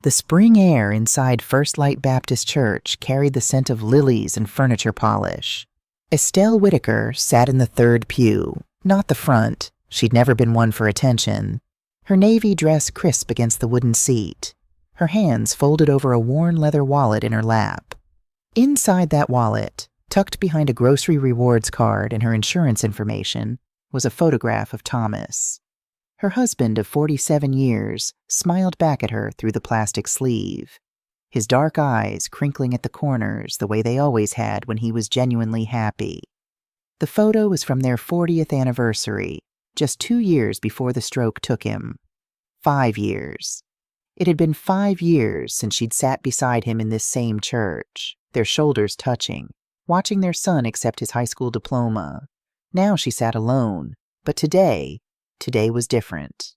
The spring air inside First Light Baptist Church carried the scent of lilies and furniture polish. Estelle Whitaker sat in the third pew, not the front. She'd never been one for attention. Her navy dress crisp against the wooden seat, her hands folded over a worn leather wallet in her lap. Inside that wallet, tucked behind a grocery rewards card and her insurance information, was a photograph of Thomas. Her husband of 47 years smiled back at her through the plastic sleeve, his dark eyes crinkling at the corners the way they always had when he was genuinely happy. The photo was from their 40th anniversary, just 2 years before the stroke took him. 5 years. It had been 5 years since she'd sat beside him in this same church, their shoulders touching, watching their son accept his high school diploma. Now she sat alone, but today was different.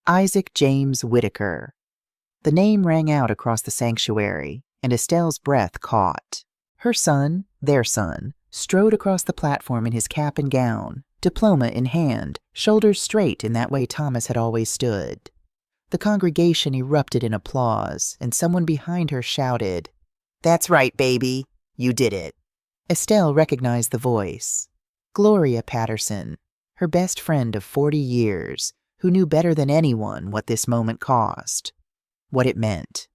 Isaac James Whitaker. The name rang out across the sanctuary, and Estelle's breath caught. Her son, their son, strode across the platform in his cap and gown, diploma in hand, shoulders straight in that way Thomas had always stood. The congregation erupted in applause, and someone behind her shouted, "That's right, baby. You did it." Estelle recognized the voice. Gloria Patterson, her best friend of 40 years, who knew better than anyone what this moment cost, what it meant.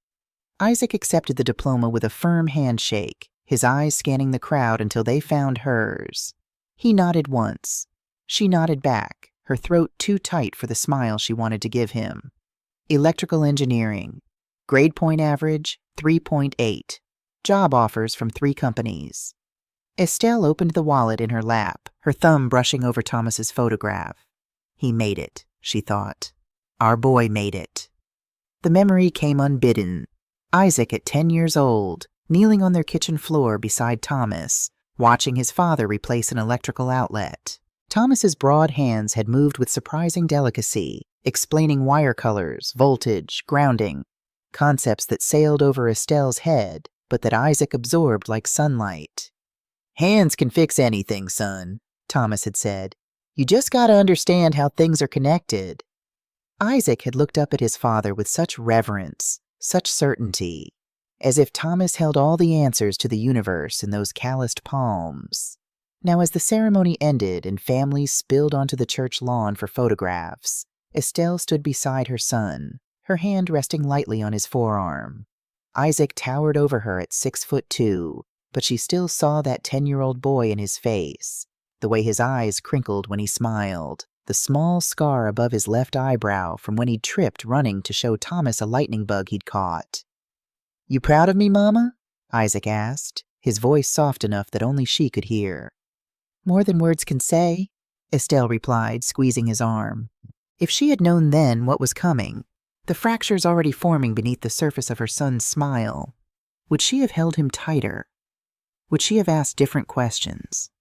Isaac accepted the diploma with a firm handshake, his eyes scanning the crowd until they found hers. He nodded once. She nodded back, her throat too tight for the smile she wanted to give him. Electrical engineering. Grade point average, 3.8. Job offers from 3 companies. Estelle opened the wallet in her lap, her thumb brushing over Thomas's photograph. He made it, she thought. Our boy made it. The memory came unbidden. Isaac at 10 years old, kneeling on their kitchen floor beside Thomas, watching his father replace an electrical outlet. Thomas's broad hands had moved with surprising delicacy, explaining wire colors, voltage, grounding, concepts that sailed over Estelle's head, but that Isaac absorbed like sunlight. "Hands can fix anything, son," Thomas had said. "You just gotta understand how things are connected." Isaac had looked up at his father with such reverence, such certainty, as if Thomas held all the answers to the universe in those calloused palms. Now, as the ceremony ended and families spilled onto the church lawn for photographs, Estelle stood beside her son, her hand resting lightly on his forearm. Isaac towered over her at 6'2", but she still saw that 10-year-old boy in his face, the way his eyes crinkled when he smiled, the small scar above his left eyebrow from when he'd tripped running to show Thomas a lightning bug he'd caught. "You proud of me, Mama?" Isaac asked, his voice soft enough that only she could hear. "More than words can say," Estelle replied, squeezing his arm. If she had known then what was coming, the fractures already forming beneath the surface of her son's smile, would she have held him tighter? Would she have asked different questions?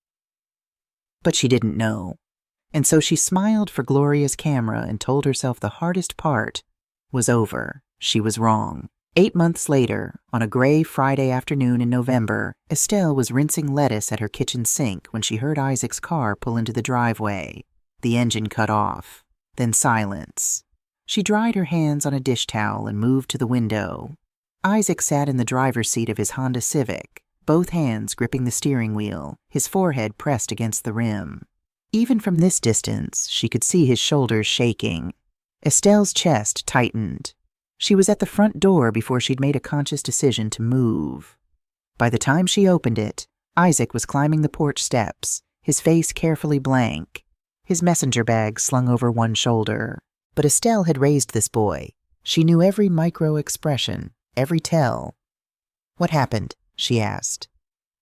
But she didn't know, and so she smiled for Gloria's camera and told herself the hardest part was over. She was wrong. 8 months later, on a gray Friday afternoon in November, Estelle was rinsing lettuce at her kitchen sink when she heard Isaac's car pull into the driveway. The engine cut off. Then silence. She dried her hands on a dish towel and moved to the window. Isaac sat in the driver's seat of his Honda Civic, both hands gripping the steering wheel, his forehead pressed against the rim. Even from this distance, she could see his shoulders shaking. Estelle's chest tightened. She was at the front door before she'd made a conscious decision to move. By the time she opened it, Isaac was climbing the porch steps, his face carefully blank, his messenger bag slung over one shoulder. But Estelle had raised this boy. She knew every micro-expression, every tell. "What happened?" she asked.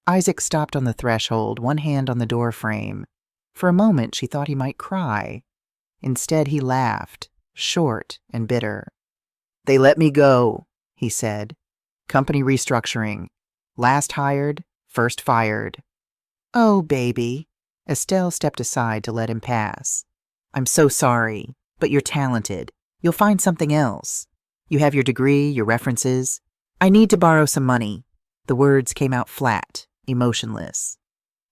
Isaac stopped on the threshold, one hand on the door frame. For a moment, she thought he might cry. Instead, he laughed, short and bitter. "They let me go," he said. "Company restructuring. Last hired, first fired." "Oh, baby." Estelle stepped aside to let him pass. "I'm so sorry, but you're talented. You'll find something else. You have your degree, your references. I need to borrow some money." The words came out flat, emotionless.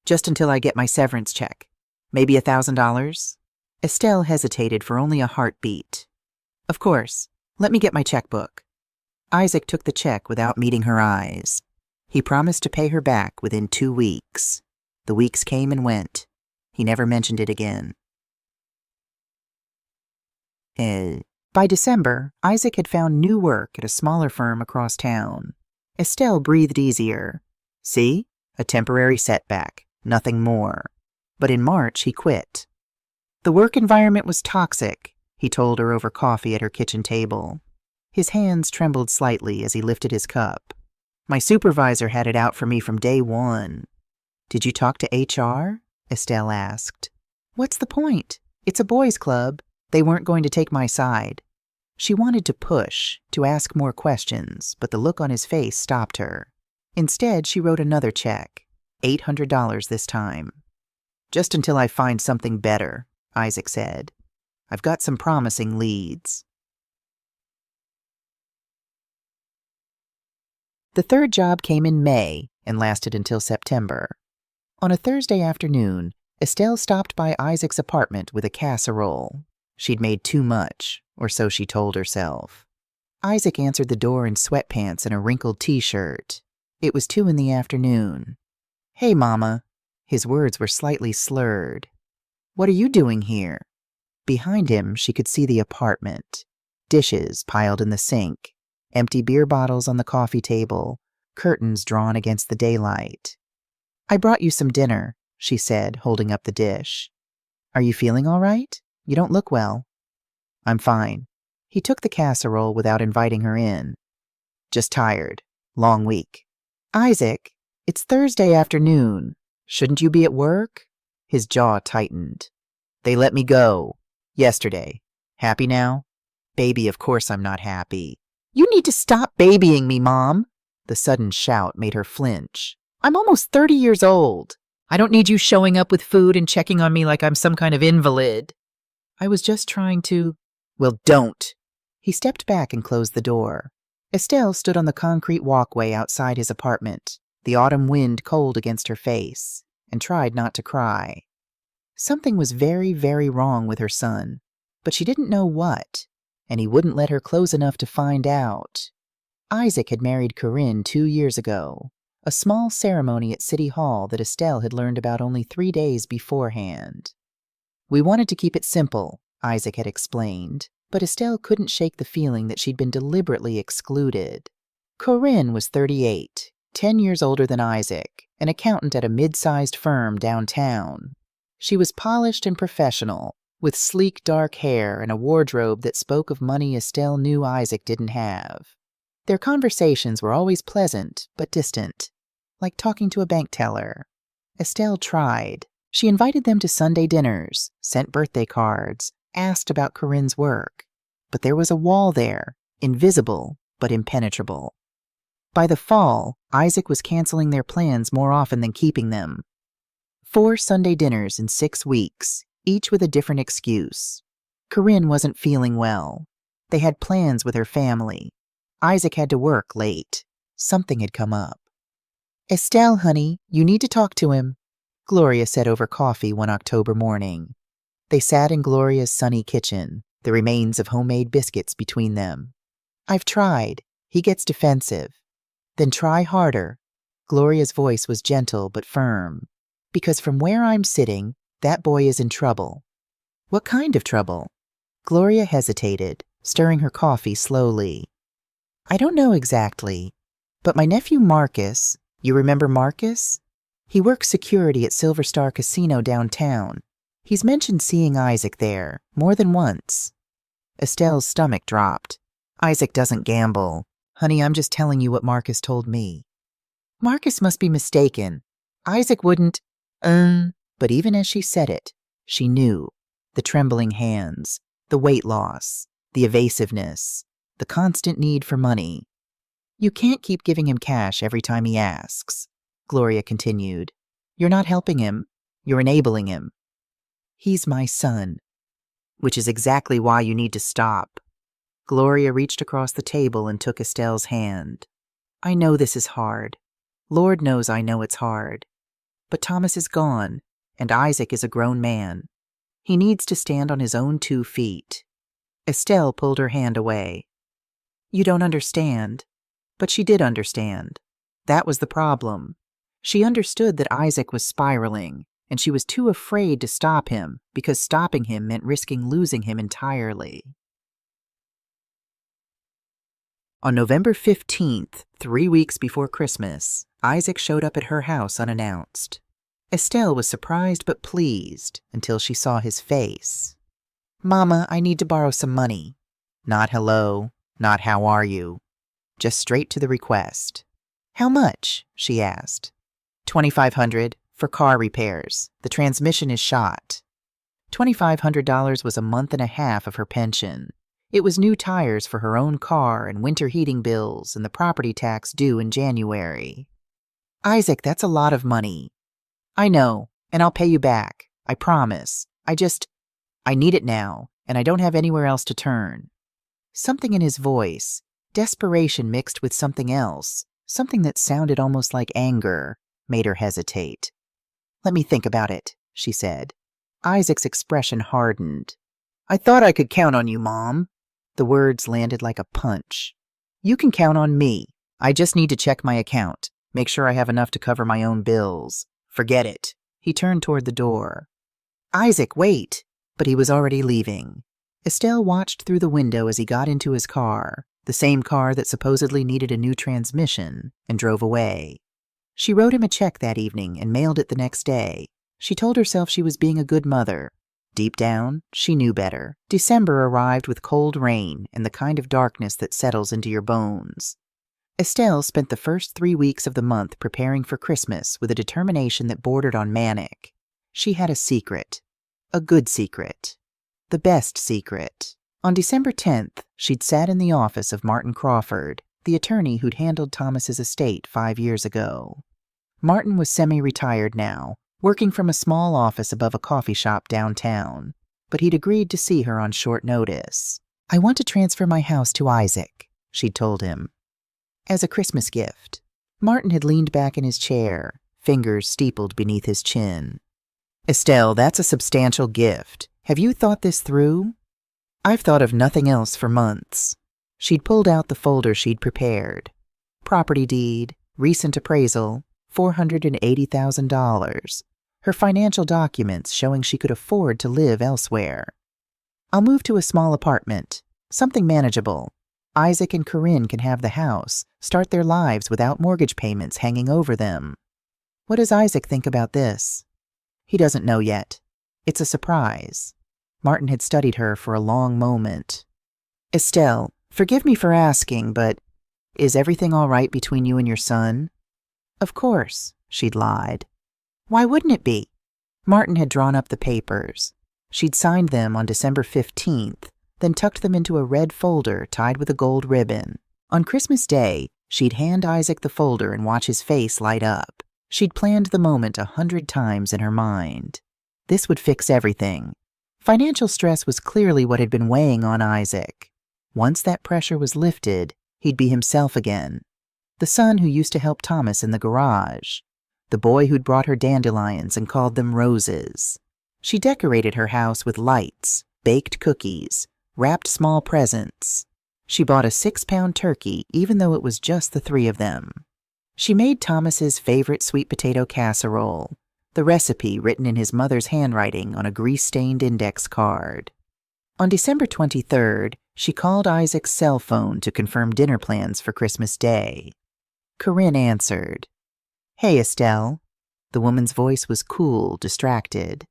"Just until I get my severance check. Maybe $1,000? Estelle hesitated for only a heartbeat. "Of course. Let me get my checkbook." Isaac took the check without meeting her eyes. He promised to pay her back within 2 weeks. The weeks came and went. He never mentioned it again. By December, Isaac had found new work at a smaller firm across town. Estelle breathed easier. See? A temporary setback, nothing more. But in March, he quit. The work environment was toxic, he told her over coffee at her kitchen table. His hands trembled slightly as he lifted his cup. My supervisor had it out for me from day one. Did you talk to HR? Estelle asked. What's the point? It's a boys' club. They weren't going to take my side. She wanted to push, to ask more questions, but the look on his face stopped her. Instead, she wrote another check, $800 this time. Just until I find something better, Isaac said. I've got some promising leads. The third job came in May and lasted until September. On a Thursday afternoon, Estelle stopped by Isaac's apartment with a casserole. She'd made too much, or so she told herself. Isaac answered the door in sweatpants and a wrinkled t-shirt. It was 2 p.m. Hey, Mama. His words were slightly slurred. What are you doing here? Behind him, she could see the apartment. Dishes piled in the sink, empty beer bottles on the coffee table, curtains drawn against the daylight. I brought you some dinner, she said, holding up the dish. Are you feeling all right? You don't look well. I'm fine. He took the casserole without inviting her in. Just tired. Long week. Isaac, it's Thursday afternoon. Shouldn't you be at work? His jaw tightened. They let me go. Yesterday. Happy now? Baby, of course I'm not happy. You need to stop babying me, Mom. The sudden shout made her flinch. I'm almost 30 years old. I don't need you showing up with food and checking on me like I'm some kind of invalid. I was just trying to... Well, don't. He stepped back and closed the door. Estelle stood on the concrete walkway outside his apartment, the autumn wind cold against her face, and tried not to cry. Something was very, very wrong with her son, but she didn't know what, and he wouldn't let her close enough to find out. Isaac had married Corinne 2 years ago, a small ceremony at City Hall that Estelle had learned about only 3 days beforehand. We wanted to keep it simple, Isaac had explained, but Estelle couldn't shake the feeling that she'd been deliberately excluded. Corinne was 38, 10 years older than Isaac, an accountant at a mid-sized firm downtown. She was polished and professional, with sleek dark hair and a wardrobe that spoke of money Estelle knew Isaac didn't have. Their conversations were always pleasant but distant, like talking to a bank teller. Estelle tried. She invited them to Sunday dinners, sent birthday cards, asked about Corinne's work. But there was a wall there, invisible but impenetrable. By the fall, Isaac was canceling their plans more often than keeping them. 4 Sunday dinners in 6 weeks, each with a different excuse. Corinne wasn't feeling well. They had plans with her family. Isaac had to work late. Something had come up. Estelle, honey, you need to talk to him, Gloria said over coffee one October morning. They sat in Gloria's sunny kitchen, the remains of homemade biscuits between them. I've tried. He gets defensive. Then try harder. Gloria's voice was gentle but firm. Because from where I'm sitting, that boy is in trouble. What kind of trouble? Gloria hesitated, stirring her coffee slowly. I don't know exactly, but my nephew Marcus, you remember Marcus? He works security at Silver Star Casino downtown. He's mentioned seeing Isaac there, more than once. Estelle's stomach dropped. Isaac doesn't gamble. Honey, I'm just telling you what Marcus told me. Marcus must be mistaken. Isaac wouldn't... But even as she said it, she knew. The trembling hands, the weight loss, the evasiveness, the constant need for money. You can't keep giving him cash every time he asks, Gloria continued. You're not helping him. You're enabling him. He's my son. Which is exactly why you need to stop. Gloria reached across the table and took Estelle's hand. I know this is hard. Lord knows I know it's hard. But Thomas is gone, and Isaac is a grown man. He needs to stand on his own 2 feet. Estelle pulled her hand away. You don't understand. But she did understand. That was the problem. She understood that Isaac was spiraling, and she was too afraid to stop him because stopping him meant risking losing him entirely. On November 15th, 3 weeks before Christmas, Isaac showed up at her house unannounced. Estelle was surprised but pleased until she saw his face. "Mama, I need to borrow some money." Not hello, not how are you. Just straight to the request. "How much?" she asked. $2,500 for car repairs. The transmission is shot. $2,500 was a month and a half of her pension. It was new tires for her own car and winter heating bills and the property tax due in January. "Isaac, that's a lot of money." "I know, and I'll pay you back. I promise. I need it now, and I don't have anywhere else to turn." Something in his voice, desperation mixed with something else, something that sounded almost like anger, made her hesitate. "Let me think about it," she said. Isaac's expression hardened. "I thought I could count on you, Mom." The words landed like a punch. "You can count on me. I just need to check my account, make sure I have enough to cover my own bills. Forget it." He turned toward the door. "Isaac, wait." But he was already leaving. Estelle watched through the window as he got into his car, the same car that supposedly needed a new transmission, and drove away. She wrote him a check that evening and mailed it the next day. She told herself she was being a good mother. Deep down, she knew better. December arrived with cold rain and the kind of darkness that settles into your bones. Estelle spent the first 3 weeks of the month preparing for Christmas with a determination that bordered on manic. She had a secret. A good secret. The best secret. On December 10th, she'd sat in the office of Martin Crawford, the attorney who'd handled Thomas's estate 5 years ago. Martin was semi-retired now, working from a small office above a coffee shop downtown, but he'd agreed to see her on short notice. "I want to transfer my house to Isaac," she'd told him. "As a Christmas gift." Martin had leaned back in his chair, fingers steepled beneath his chin. "Estelle, that's a substantial gift. Have you thought this through?" "I've thought of nothing else for months." She'd pulled out the folder she'd prepared. Property deed, recent appraisal, $480,000. Her financial documents showing she could afford to live elsewhere. "I'll move to a small apartment, something manageable. Isaac and Corinne can have the house, start their lives without mortgage payments hanging over them." "What does Isaac think about this?" "He doesn't know yet. It's a surprise." Martin had studied her for a long moment. "Estelle, forgive me for asking, but is everything all right between you and your son?" "Of course," she'd lied. "Why wouldn't it be?" Martin had drawn up the papers. She'd signed them on December 15th, then tucked them into a red folder tied with a gold ribbon. On Christmas Day, she'd hand Isaac the folder and watch his face light up. She'd planned the moment 100 times in her mind. This would fix everything. Financial stress was clearly what had been weighing on Isaac. Once that pressure was lifted, he'd be himself again. The son who used to help Thomas in the garage. The boy who'd brought her dandelions and called them roses. She decorated her house with lights, baked cookies, wrapped small presents. She bought a 6-pound turkey even though it was just the 3 of them. She made Thomas's favorite sweet potato casserole, the recipe written in his mother's handwriting on a grease-stained index card. On December 23rd, she called Isaac's cell phone to confirm dinner plans for Christmas Day. Corinne answered. "Hey, Estelle." The woman's voice was cool, distracted.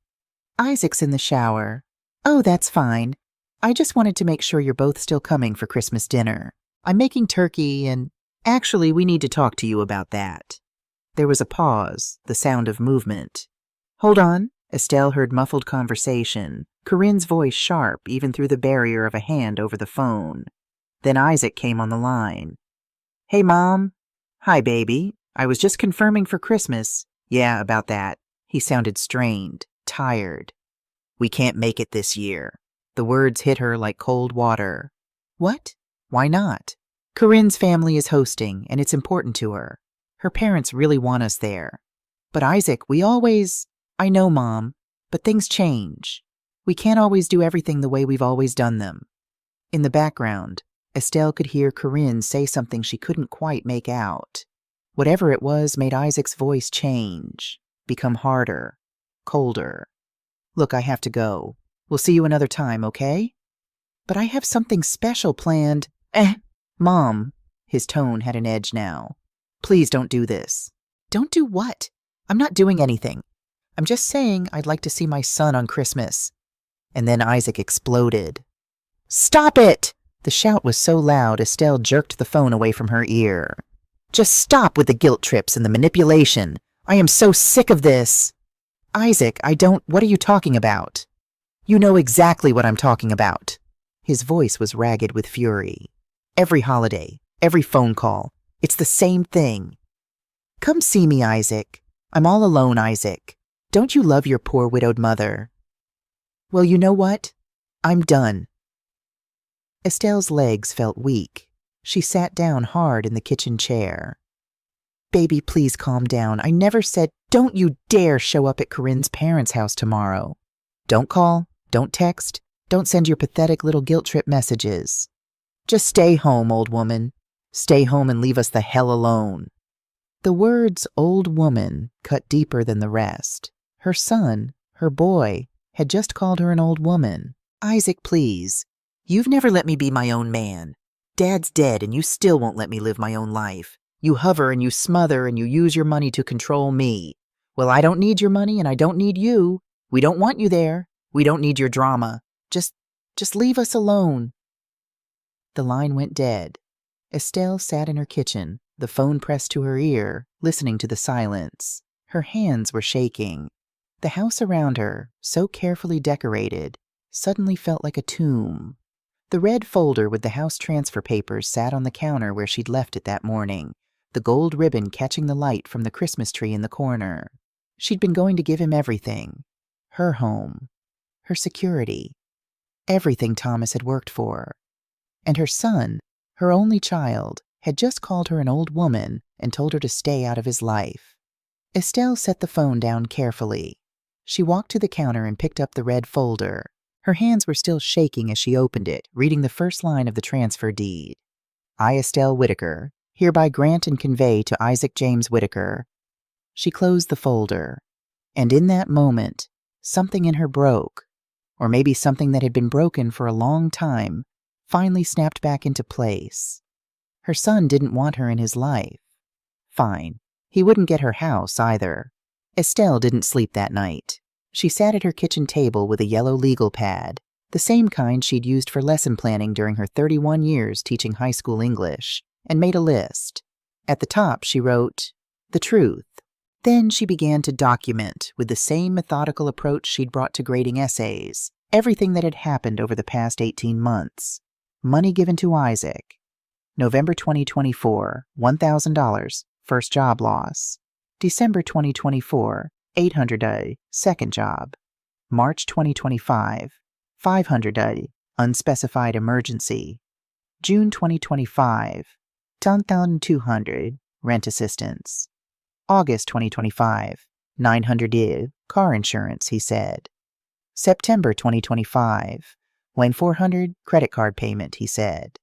"Isaac's in the shower." "Oh, that's fine. I just wanted to make sure you're both still coming for Christmas dinner. I'm making turkey and actually we need to talk to you about that." There was a pause, the sound of movement. "Hold on." Estelle heard muffled conversation, Corinne's voice sharp even through the barrier of a hand over the phone. Then Isaac came on the line. "Hey, Mom." "Hi, baby. I was just confirming for Christmas." "Yeah, about that." He sounded strained, tired. "We can't make it this year." The words hit her like cold water. "What? Why not?" "Corinne's family is hosting, and it's important to her. Her parents really want us there." "But Isaac, we always—" "I know, Mom, but things change. We can't always do everything the way we've always done them." In the background, Estelle could hear Corinne say something she couldn't quite make out. Whatever it was made Isaac's voice change, become harder, colder. Look, I have to go. We'll see you another time, okay? But I have something special planned. Mom. His tone had an edge now. Please don't do this. Don't do what? I'm not doing anything. I'm just saying I'd like to see my son on Christmas. And then Isaac exploded. Stop it! The shout was so loud, Estelle jerked the phone away from her ear. Just stop with the guilt trips and the manipulation. I am so sick of this. Isaac, what are you talking about? You know exactly what I'm talking about. His voice was ragged with fury. Every holiday, every phone call, it's the same thing. Come see me, Isaac. I'm all alone, Isaac. Don't you love your poor widowed mother? Well, you know what? I'm done. Estelle's legs felt weak. She sat down hard in the kitchen chair. Baby, please calm down. I never said, don't you dare show up at Corinne's parents' house tomorrow. Don't call, don't text, don't send your pathetic little guilt trip messages. Just stay home, old woman. Stay home and leave us the hell alone. The words old woman cut deeper than the rest. Her son, her boy, had just called her an old woman. Isaac, please. You've never let me be my own man. Dad's dead and you still won't let me live my own life. You hover and you smother and you use your money to control me. Well, I don't need your money and I don't need you. We don't want you there. We don't need your drama. Just leave us alone. The line went dead. Estelle sat in her kitchen, the phone pressed to her ear, listening to the silence. Her hands were shaking. The house around her, so carefully decorated, suddenly felt like a tomb. The red folder with the house transfer papers sat on the counter where she'd left it that morning, the gold ribbon catching the light from the Christmas tree in the corner. She'd been going to give him everything. Her home. Her security. Everything Thomas had worked for. And her son, her only child, had just called her an old woman and told her to stay out of his life. Estelle set the phone down carefully. She walked to the counter and picked up the red folder. Her hands were still shaking as she opened it, reading the first line of the transfer deed. I, Estelle Whitaker, hereby grant and convey to Isaac James Whitaker. She closed the folder, and in that moment, something in her broke, or maybe something that had been broken for a long time, finally snapped back into place. Her son didn't want her in his life. Fine. He wouldn't get her house either. Estelle didn't sleep that night. She sat at her kitchen table with a yellow legal pad, the same kind she'd used for lesson planning during her 31 years teaching high school English, and made a list. At the top, she wrote, "The truth." Then she began to document, with the same methodical approach she'd brought to grading essays, everything that had happened over the past 18 months. Money given to Isaac. November 2024, $1,000, first job loss. December 2024, $800, second job. March 2025, $500, unspecified emergency. June 2025, $10,200, rent assistance. August 2025, $900, car insurance, he said. September 2025, $400, credit card payment, he said.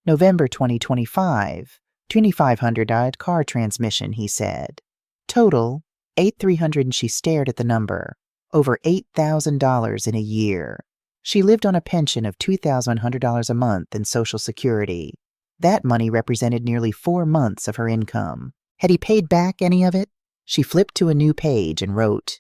November 2025, $2,500 car transmission, he said. Total, $8,300, and she stared at the number. Over $8,000 in a year. She lived on a pension of $2,100 a month in Social Security. That money represented nearly 4 months of her income. Had he paid back any of it? She flipped to a new page and wrote,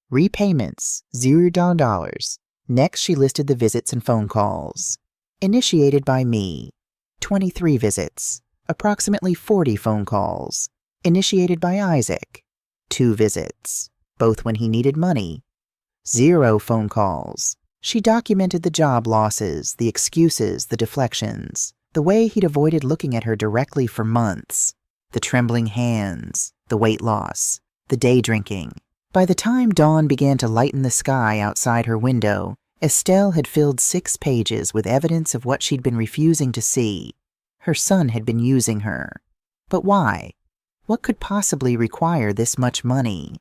"Repayments, $0." Next, she listed the visits and phone calls. Initiated by me, 23 visits, approximately 40 phone calls. Initiated by Isaac, 2 visits, both when he needed money. 0 phone calls. She documented the job losses, the excuses, the deflections, the way he'd avoided looking at her directly for months, the trembling hands, the weight loss, the day drinking. By the time dawn began to lighten the sky outside her window, Estelle had filled 6 pages with evidence of what she'd been refusing to see. Her son had been using her. But why? What could possibly require this much money?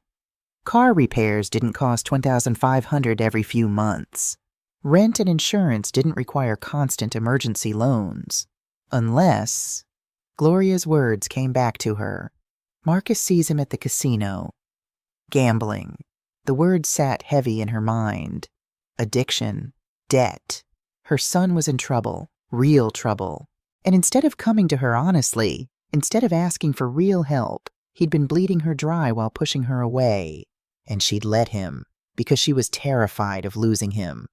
Car repairs didn't cost $1,500 every few months. Rent and insurance didn't require constant emergency loans. Unless... Gloria's words came back to her. Marcus sees him at the casino. Gambling. The words sat heavy in her mind. Addiction. Debt. Her son was in trouble. Real trouble. And instead of coming to her honestly, instead of asking for real help, he'd been bleeding her dry while pushing her away. And she'd let him, because she was terrified of losing him.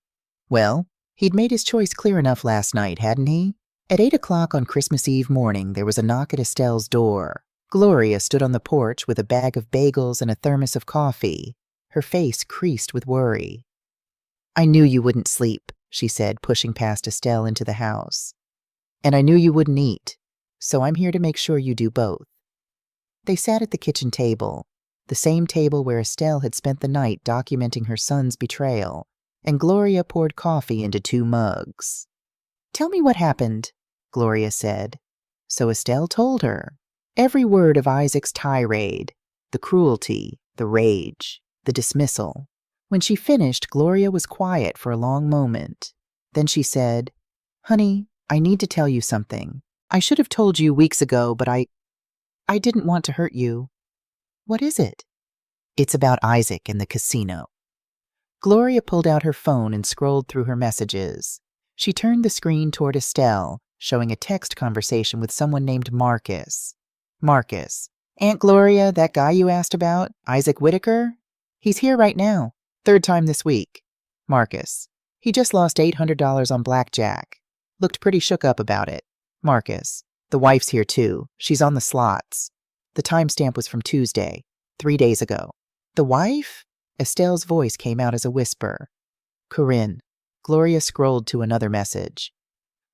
Well, he'd made his choice clear enough last night, hadn't he? At 8 o'clock on Christmas Eve morning, there was a knock at Estelle's door. Gloria stood on the porch with a bag of bagels and a thermos of coffee, her face creased with worry. "I knew you wouldn't sleep," she said, pushing past Estelle into the house. "And I knew you wouldn't eat, so I'm here to make sure you do both." They sat at the kitchen table, the same table where Estelle had spent the night documenting her son's betrayal, and Gloria poured coffee into 2 mugs. "Tell me what happened," Gloria said. So Estelle told her. Every word of Isaac's tirade, the cruelty, the rage, the dismissal. When she finished, Gloria was quiet for a long moment. Then she said, "Honey, I need to tell you something. I should have told you weeks ago, but I didn't want to hurt you." "What is it?" "It's about Isaac and the casino." Gloria pulled out her phone and scrolled through her messages. She turned the screen toward Estelle, showing a text conversation with someone named Marcus. Marcus. "Aunt Gloria, that guy you asked about, Isaac Whitaker? He's here right now. 3rd time this week." Marcus. "He just lost $800 on blackjack. Looked pretty shook up about it." Marcus. "The wife's here too. She's on the slots." The timestamp was from Tuesday, 3 days ago. "The wife?" Estelle's voice came out as a whisper. "Corinne." Gloria scrolled to another message.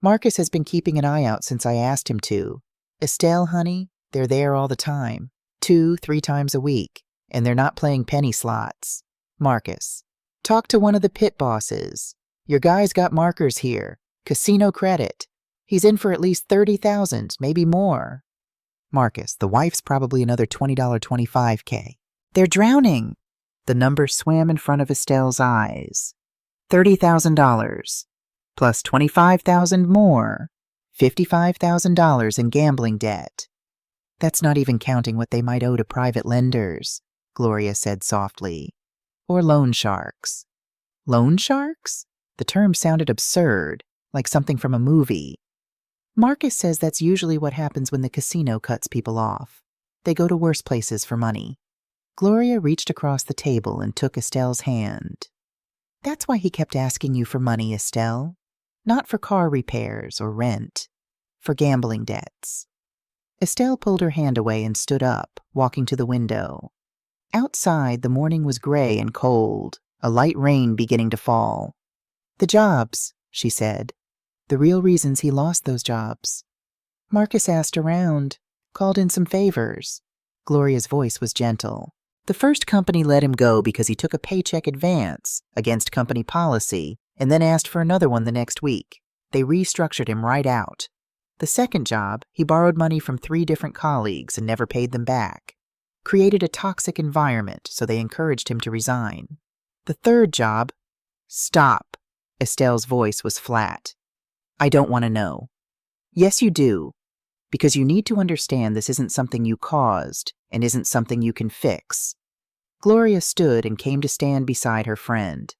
"Marcus has been keeping an eye out since I asked him to. Estelle, honey, they're there all the time, 2-3 times a week, and they're not playing penny slots." Marcus. "Talk to one of the pit bosses. Your guy's got markers here. Casino credit. He's in for at least 30,000, maybe more." Marcus. "The wife's probably another $20 25K. They're drowning." The number swam in front of Estelle's eyes. $30,000. Plus 25,000 more. $55,000 in gambling debt. "That's not even counting what they might owe to private lenders," Gloria said softly. "Or loan sharks." Loan sharks? The term sounded absurd, like something from a movie. "Marcus says that's usually what happens when the casino cuts people off. They go to worse places for money." Gloria reached across the table and took Estelle's hand. "That's why he kept asking you for money, Estelle. Not for car repairs or rent. For gambling debts." Estelle pulled her hand away and stood up, walking to the window. Outside, the morning was gray and cold, a light rain beginning to fall. "The jobs," she said. "The real reasons he lost those jobs. Marcus asked around, called in some favors." Gloria's voice was gentle. "The first company let him go because he took a paycheck advance against company policy and then asked for another one the next week. They restructured him right out. The second job, he borrowed money from 3 different colleagues and never paid them back. Created a toxic environment, so they encouraged him to resign. The third job—" "Stop." Estelle's voice was flat. "I don't want to know." "Yes, you do. Because you need to understand this isn't something you caused and isn't something you can fix." Gloria stood and came to stand beside her friend.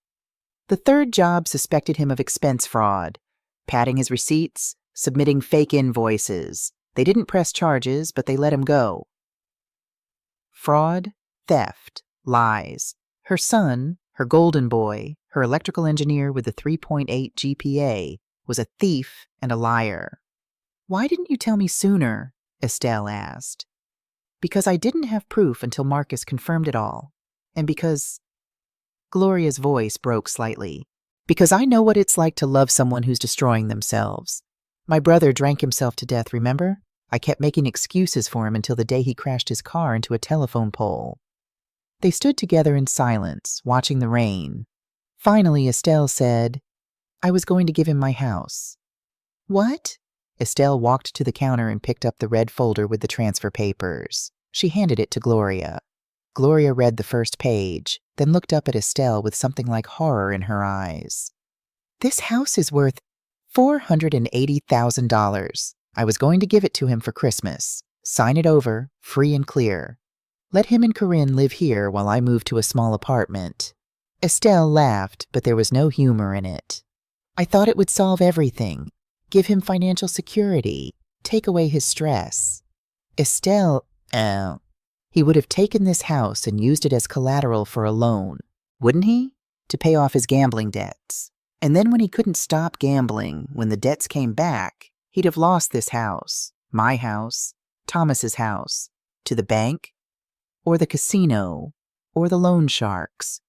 "The third job suspected him of expense fraud, padding his receipts, submitting fake invoices. They didn't press charges, but they let him go. Fraud, theft, lies. Her son, her golden boy, her electrical engineer with a 3.8 GPA, was a thief and a liar." "Why didn't you tell me sooner?" Estelle asked. "Because I didn't have proof until Marcus confirmed it all. And because—" Gloria's voice broke slightly. "Because I know what it's like to love someone who's destroying themselves. My brother drank himself to death, remember? I kept making excuses for him until the day he crashed his car into a telephone pole." They stood together in silence, watching the rain. Finally, Estelle said, "I was going to give him my house." "What?" Estelle walked to the counter and picked up the red folder with the transfer papers. She handed it to Gloria. Gloria read the first page, then looked up at Estelle with something like horror in her eyes. "This house is worth $480,000. I was going to give it to him for Christmas. Sign it over, free and clear. Let him and Corinne live here while I move to a small apartment. Estelle laughed, but there was no humor in it. I thought it would solve everything. Give him financial security. Take away his stress. Estelle, he would have taken this house and used it as collateral for a loan, wouldn't he? To pay off his gambling debts. And then when he couldn't stop gambling, when the debts came back, he'd have lost this house, my house, Thomas's house, to the bank, or the casino, or the loan sharks.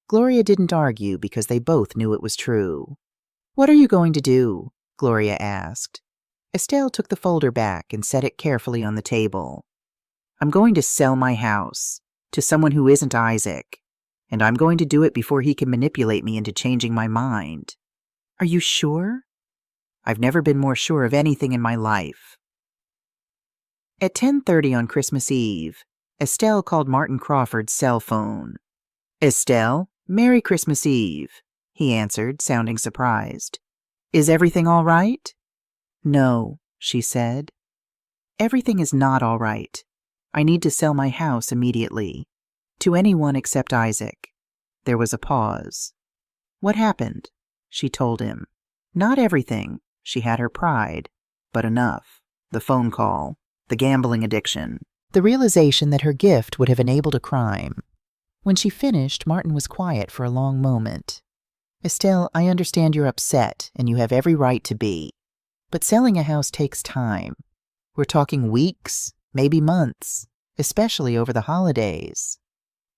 Gloria didn't argue because they both knew it was true. What are you going to do? Gloria asked. Estelle took the folder back and set it carefully on the table. I'm going to sell my house to someone who isn't Isaac, and I'm going to do it before he can manipulate me into changing my mind. Are you sure? I've never been more sure of anything in my life. At 10:30 on Christmas Eve, Estelle called Martin Crawford's cell phone. Estelle, Merry Christmas Eve, he answered, sounding surprised. Is everything all right? No, she said. Everything is not all right. I need to sell my house immediately. To anyone except Isaac. There was a pause. What happened? She told him. Not everything. She had her pride. But enough. The phone call. The gambling addiction. The realization that her gift would have enabled a crime. When she finished, Martin was quiet for a long moment. Estelle, I understand you're upset, and you have every right to be. But selling a house takes time. We're talking weeks, maybe months, especially over the holidays.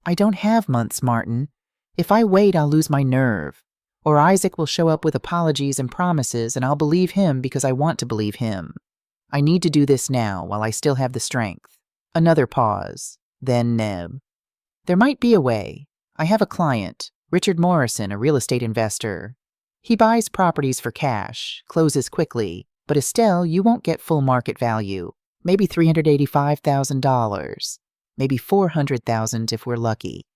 I don't have months, Martin. If I wait, I'll lose my nerve. Or Isaac will show up with apologies and promises, and I'll believe him because I want to believe him. I need to do this now while I still have the strength. Another pause. Then Neb. There might be a way. I have a client, Richard Morrison, a real estate investor. He buys properties for cash, closes quickly, but Estelle, you won't get full market value. Maybe $385,000. Maybe $400,000 if we're lucky.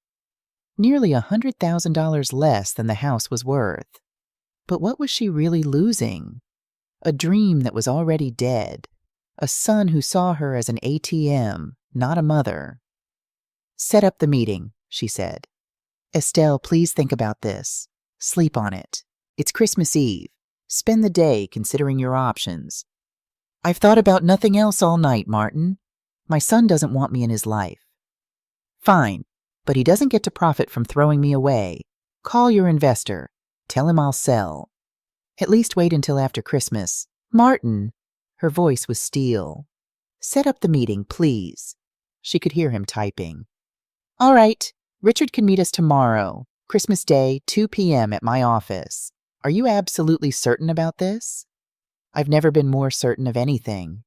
Nearly $100,000 less than the house was worth. But what was she really losing? A dream that was already dead. A son who saw her as an ATM, not a mother. Set up the meeting, she said. Estelle, please think about this. Sleep on it. It's Christmas Eve. Spend the day considering your options. I've thought about nothing else all night, Martin. My son doesn't want me in his life. Fine, but he doesn't get to profit from throwing me away. Call your investor. Tell him I'll sell. At least wait until after Christmas. Martin! Her voice was steel. Set up the meeting, please. She could hear him typing. All right. Richard can meet us tomorrow, Christmas Day, 2 p.m. at my office. Are you absolutely certain about this? I've never been more certain of anything.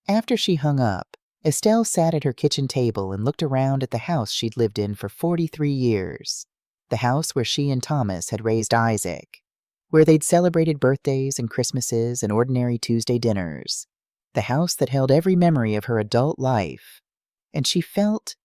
After she hung up, Estelle sat at her kitchen table and looked around at the house she'd lived in for 43 years. The house where she and Thomas had raised Isaac. Where they'd celebrated birthdays and Christmases and ordinary Tuesday dinners. The house that held every memory of her adult life. And she felt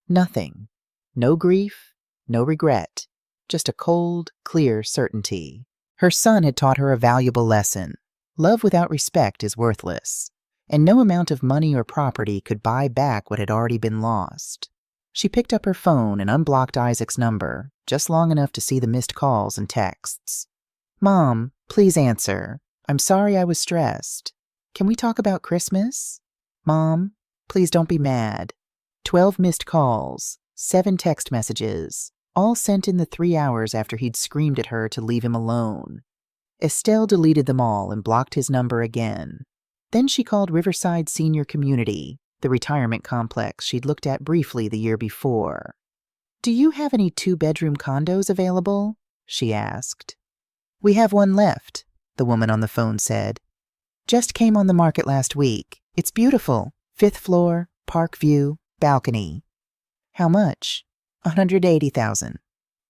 nothing. No grief, no regret, just a cold, clear certainty. Her son had taught her a valuable lesson. Love without respect is worthless, and no amount of money or property could buy back what had already been lost. She picked up her phone and unblocked Isaac's number, just long enough to see the missed calls and texts. Mom, please answer. I'm sorry I was stressed. Can we talk about Christmas? Mom, please don't be mad. 12 missed calls. 7 text messages, all sent in the 3 hours after he'd screamed at her to leave him alone. Estelle deleted them all and blocked his number again. Then she called Riverside Senior Community, the retirement complex she'd looked at briefly the year before. Do you have any 2-bedroom condos available? She asked. We have one left, the woman on the phone said. Just came on the market last week. It's beautiful. 5th floor, park view, balcony. How much? $180,000.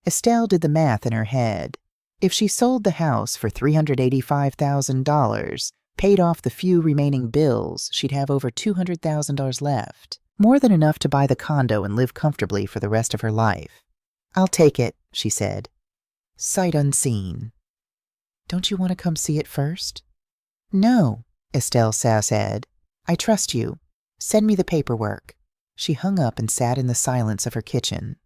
Estelle did the math in her head. If she sold the house for $385,000, paid off the few remaining bills, she'd have over $200,000 left. More than enough to buy the condo and live comfortably for the rest of her life. I'll take it, she said. Sight unseen. Don't you want to come see it first? No, Estelle said. "I trust you. Send me the paperwork." She hung up and sat in the silence of her kitchen.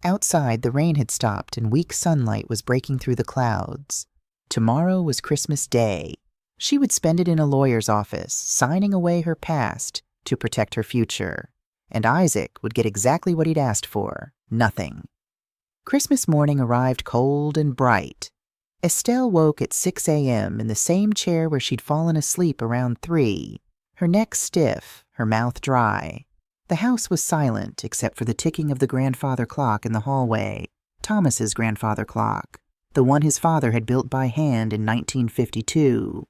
Outside, the rain had stopped and weak sunlight was breaking through the clouds. Tomorrow was Christmas Day. She would spend it in a lawyer's office, signing away her past to protect her future. And Isaac would get exactly what he'd asked for, nothing. Christmas morning arrived cold and bright. Estelle woke at 6 a.m. in the same chair where she'd fallen asleep around 3, her neck stiff, her mouth dry. The house was silent except for the ticking of the grandfather clock in the hallway, Thomas's grandfather clock, the one his father had built by hand in 1952.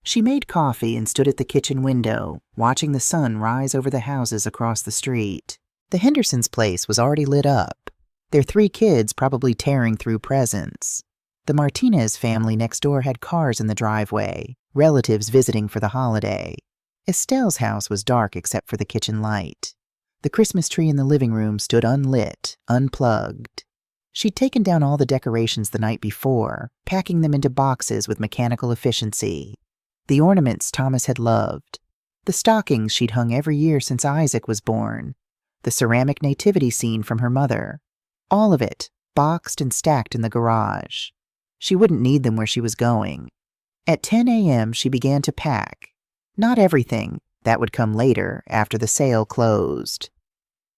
She made coffee and stood at the kitchen window, watching the sun rise over the houses across the street. The Hendersons' place was already lit up, their 3 kids probably tearing through presents. The Martinez family next door had cars in the driveway, relatives visiting for the holiday. Estelle's house was dark except for the kitchen light. The Christmas tree in the living room stood unlit, unplugged. She'd taken down all the decorations the night before, packing them into boxes with mechanical efficiency. The ornaments Thomas had loved. The stockings she'd hung every year since Isaac was born. The ceramic nativity scene from her mother. All of it, boxed and stacked in the garage. She wouldn't need them where she was going. At 10 a.m., she began to pack. Not everything. That would come later, after the sale closed.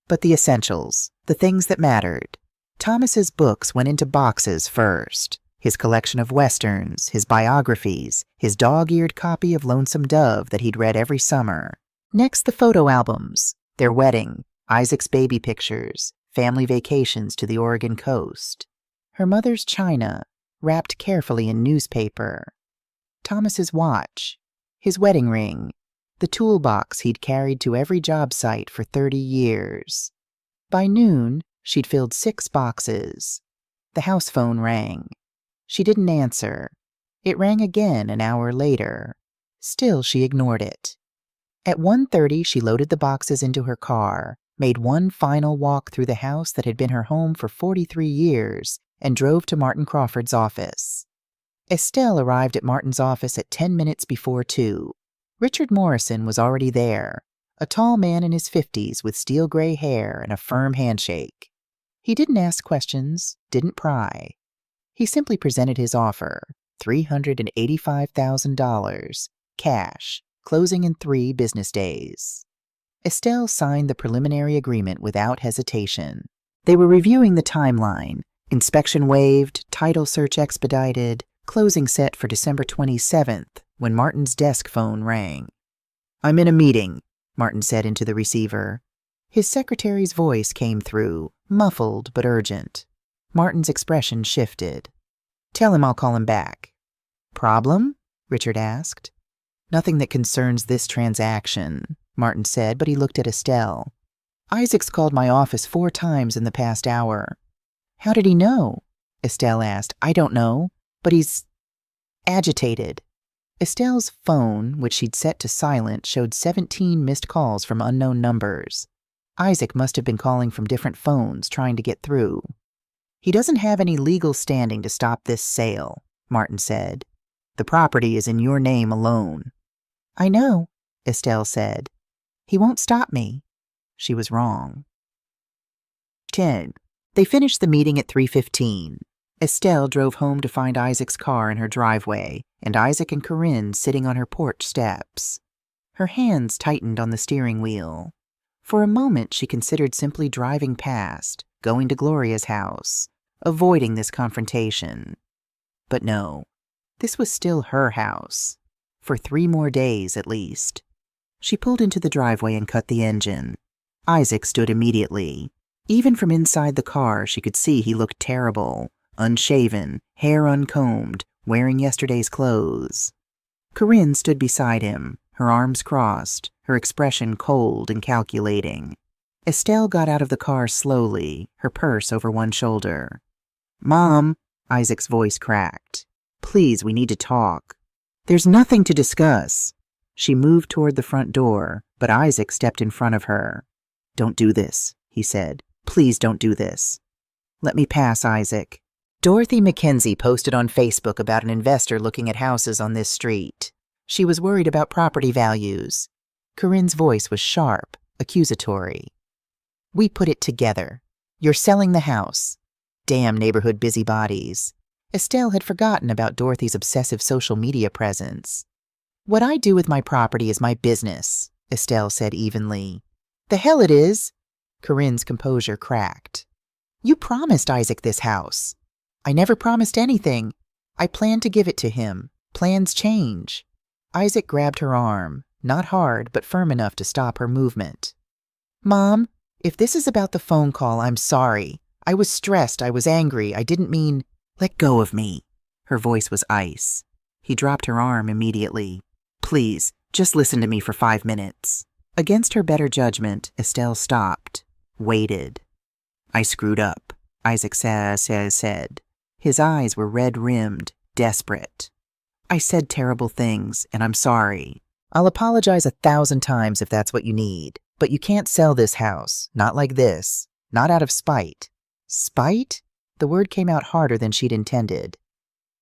But the essentials, the things that mattered. Thomas's books went into boxes first. His collection of westerns, his biographies, his dog-eared copy of Lonesome Dove that he'd read every summer. Next, the photo albums, their wedding, Isaac's baby pictures, family vacations to the Oregon coast. Her mother's china, wrapped carefully in newspaper. Thomas's watch, his wedding ring, the toolbox he'd carried to every job site for 30 years. By noon, she'd filled 6 boxes. The house phone rang. She didn't answer. It rang again an hour later. Still, she ignored it. At 1:30, she loaded the boxes into her car, made one final walk through the house that had been her home for 43 years, and drove to Martin Crawford's office. Estelle arrived at Martin's office at 10 minutes before 2. Richard Morrison was already there, a tall man in his 50s with steel gray hair and a firm handshake. He didn't ask questions, didn't pry. He simply presented his offer, $385,000, cash, closing in 3 business days. Estelle signed the preliminary agreement without hesitation. They were reviewing the timeline, inspection waived, title search expedited, closing set for December 27th, when Martin's desk phone rang. "I'm in a meeting," Martin said into the receiver. His secretary's voice came through, muffled but urgent. Martin's expression shifted. "Tell him I'll call him back." "Problem?" Richard asked. "Nothing that concerns this transaction," Martin said, but he looked at Estelle. "Isaac's called my office 4 times in the past hour." "How did he know?" Estelle asked. "I don't know, but he's agitated." Estelle's phone, which she'd set to silent, showed 17 missed calls from unknown numbers. Isaac must have been calling from different phones, trying to get through. "He doesn't have any legal standing to stop this sale," Martin said. "The property is in your name alone." "I know," Estelle said. "He won't stop me." She was wrong. 10. They finished the meeting at 3:15. Estelle drove home to find Isaac's car in her driveway, and Isaac and Corinne sitting on her porch steps. Her hands tightened on the steering wheel. For a moment, she considered simply driving past, going to Gloria's house, avoiding this confrontation. But no, this was still her house, for 3 more days at least. She pulled into the driveway and cut the engine. Isaac stood immediately. Even from inside the car, she could see he looked terrible, unshaven, hair uncombed, wearing yesterday's clothes. Corinne stood beside him, her arms crossed, her expression cold and calculating. Estelle got out of the car slowly, her purse over one shoulder. "Mom," Isaac's voice cracked. "Please, we need to talk." "There's nothing to discuss." She moved toward the front door, but Isaac stepped in front of her. "Don't do this," he said. "Please don't do this." "Let me pass, Isaac." Dorothy McKenzie posted on Facebook about an investor looking at houses on this street. She was worried about property values. Corinne's voice was sharp, accusatory. We put it together. You're selling the house. Damn neighborhood busybodies. Estelle had forgotten about Dorothy's obsessive social media presence. What I do with my property is my business, Estelle said evenly. The hell it is! Corinne's composure cracked. You promised Isaac this house. I never promised anything. I planned to give it to him. Plans change. Isaac grabbed her arm, not hard, but firm enough to stop her movement. Mom, if this is about the phone call, I'm sorry. I was stressed. I was angry. I didn't mean... Let go of me. Her voice was ice. He dropped her arm immediately. Please, just listen to me for 5 minutes. Against her better judgment, Estelle stopped, waited. I screwed up, Isaac said. His eyes were red-rimmed, desperate. I said terrible things, and I'm sorry. I'll apologize 1,000 times if that's what you need, but you can't sell this house, not like this, not out of spite. Spite? The word came out harder than she'd intended.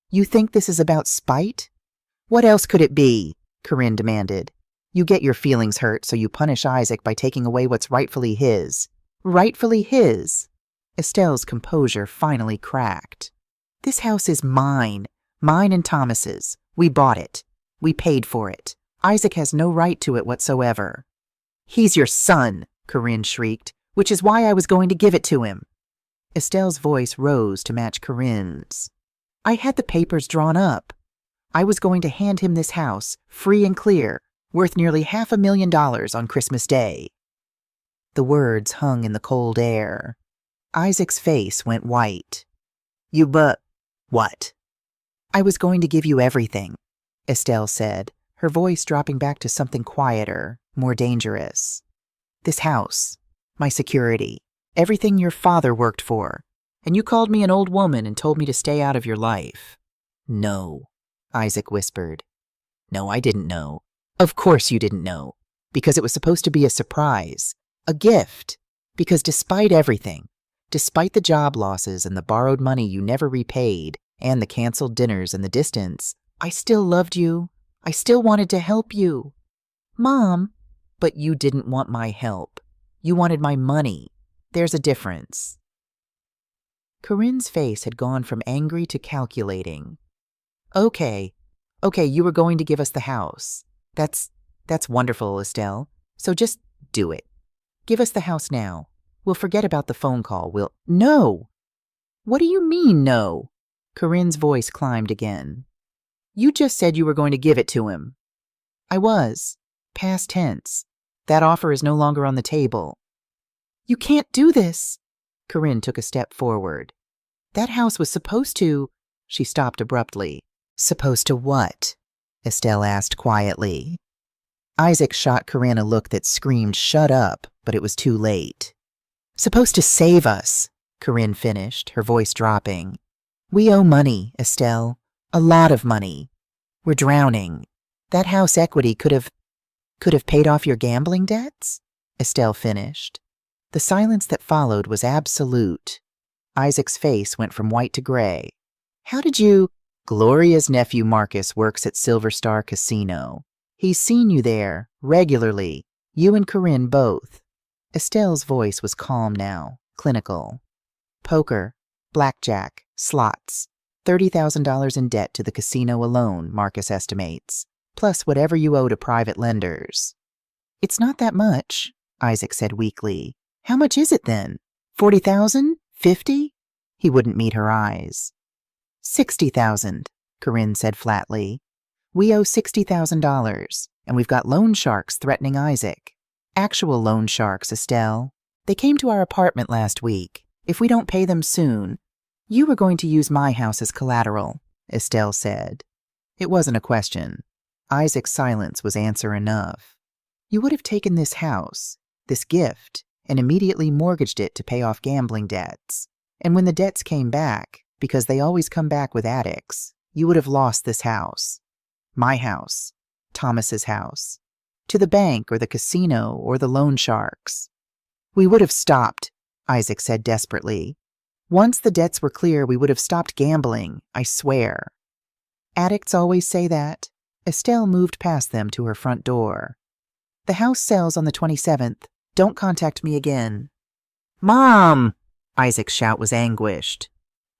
You think this is about spite? What else could it be? Corinne demanded. You get your feelings hurt, so you punish Isaac by taking away what's rightfully his. Rightfully his? Estelle's composure finally cracked. This house is mine. Mine and Thomas's. We bought it. We paid for it. Isaac has no right to it whatsoever. He's your son, Corinne shrieked, which is why I was going to give it to him. Estelle's voice rose to match Corinne's. I had the papers drawn up. I was going to hand him this house, free and clear, worth nearly $500,000 on Christmas Day. The words hung in the cold air. Isaac's face went white. What? I was going to give you everything, Estelle said, her voice dropping back to something quieter, more dangerous. This house, my security, everything your father worked for, and you called me an old woman and told me to stay out of your life. No, Isaac whispered. No, I didn't know. Of course you didn't know, because it was supposed to be a surprise, a gift, because despite everything, despite the job losses and the borrowed money you never repaid and the canceled dinners in the distance, I still loved you. I still wanted to help you. Mom, but you didn't want my help. You wanted my money. There's a difference. Corinne's face had gone from angry to calculating. Okay, you were going to give us the house. That's wonderful, Estelle. So just do it. Give us the house now. We'll forget about the phone call. No! What do you mean, no? Corinne's voice climbed again. You just said you were going to give it to him. I was. Past tense. That offer is no longer on the table. You can't do this. Corinne took a step forward. That house was supposed to... She stopped abruptly. Supposed to what? Estelle asked quietly. Isaac shot Corinne a look that screamed, shut up, but it was too late. Supposed to save us, Corinne finished, her voice dropping. We owe money, Estelle. A lot of money. We're drowning. That house equity could have paid off your gambling debts? Estelle finished. The silence that followed was absolute. Isaac's face went from white to gray. How did you... Gloria's nephew Marcus works at Silver Star Casino. He's seen you there, regularly. You and Corinne both. Estelle's voice was calm now, clinical. Poker, blackjack, slots. $30,000 in debt to the casino alone, Marcus estimates, plus whatever you owe to private lenders. It's not that much, Isaac said weakly. How much is it then? 40,000? 50? He wouldn't meet her eyes. 60,000, Corinne said flatly. We owe $60,000, and we've got loan sharks threatening Isaac. Actual loan sharks, Estelle. They came to our apartment last week. If we don't pay them soon... You were going to use my house as collateral, Estelle said. It wasn't a question. Isaac's silence was answer enough. You would have taken this house, this gift, and immediately mortgaged it to pay off gambling debts. And when the debts came back, because they always come back with addicts, you would have lost this house. My house. Thomas's house. To the bank or the casino or the loan sharks. We would have stopped, Isaac said desperately. Once the debts were clear, we would have stopped gambling, I swear. Addicts always say that, Estelle moved past them to her front door. "The house sells on the 27th. Don't contact me again." "Mom!" Isaac's shout was anguished.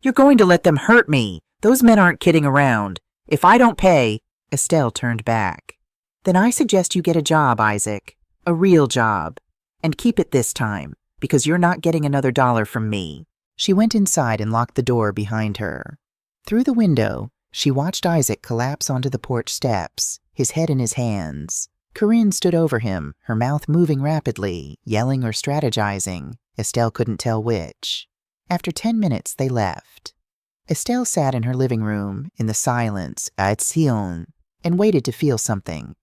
"You're going to let them hurt me. Those men aren't kidding around. If I don't pay—" Estelle turned back. "Then I suggest you get a job, Isaac. A real job. And keep it this time, because you're not getting another dollar from me." She went inside and locked the door behind her. Through the window, she watched Isaac collapse onto the porch steps, his head in his hands. Corinne stood over him, her mouth moving rapidly, yelling or strategizing. Estelle couldn't tell which. After 10 minutes, they left. Estelle sat in her living room, in the silence, at Sion, and waited to feel something.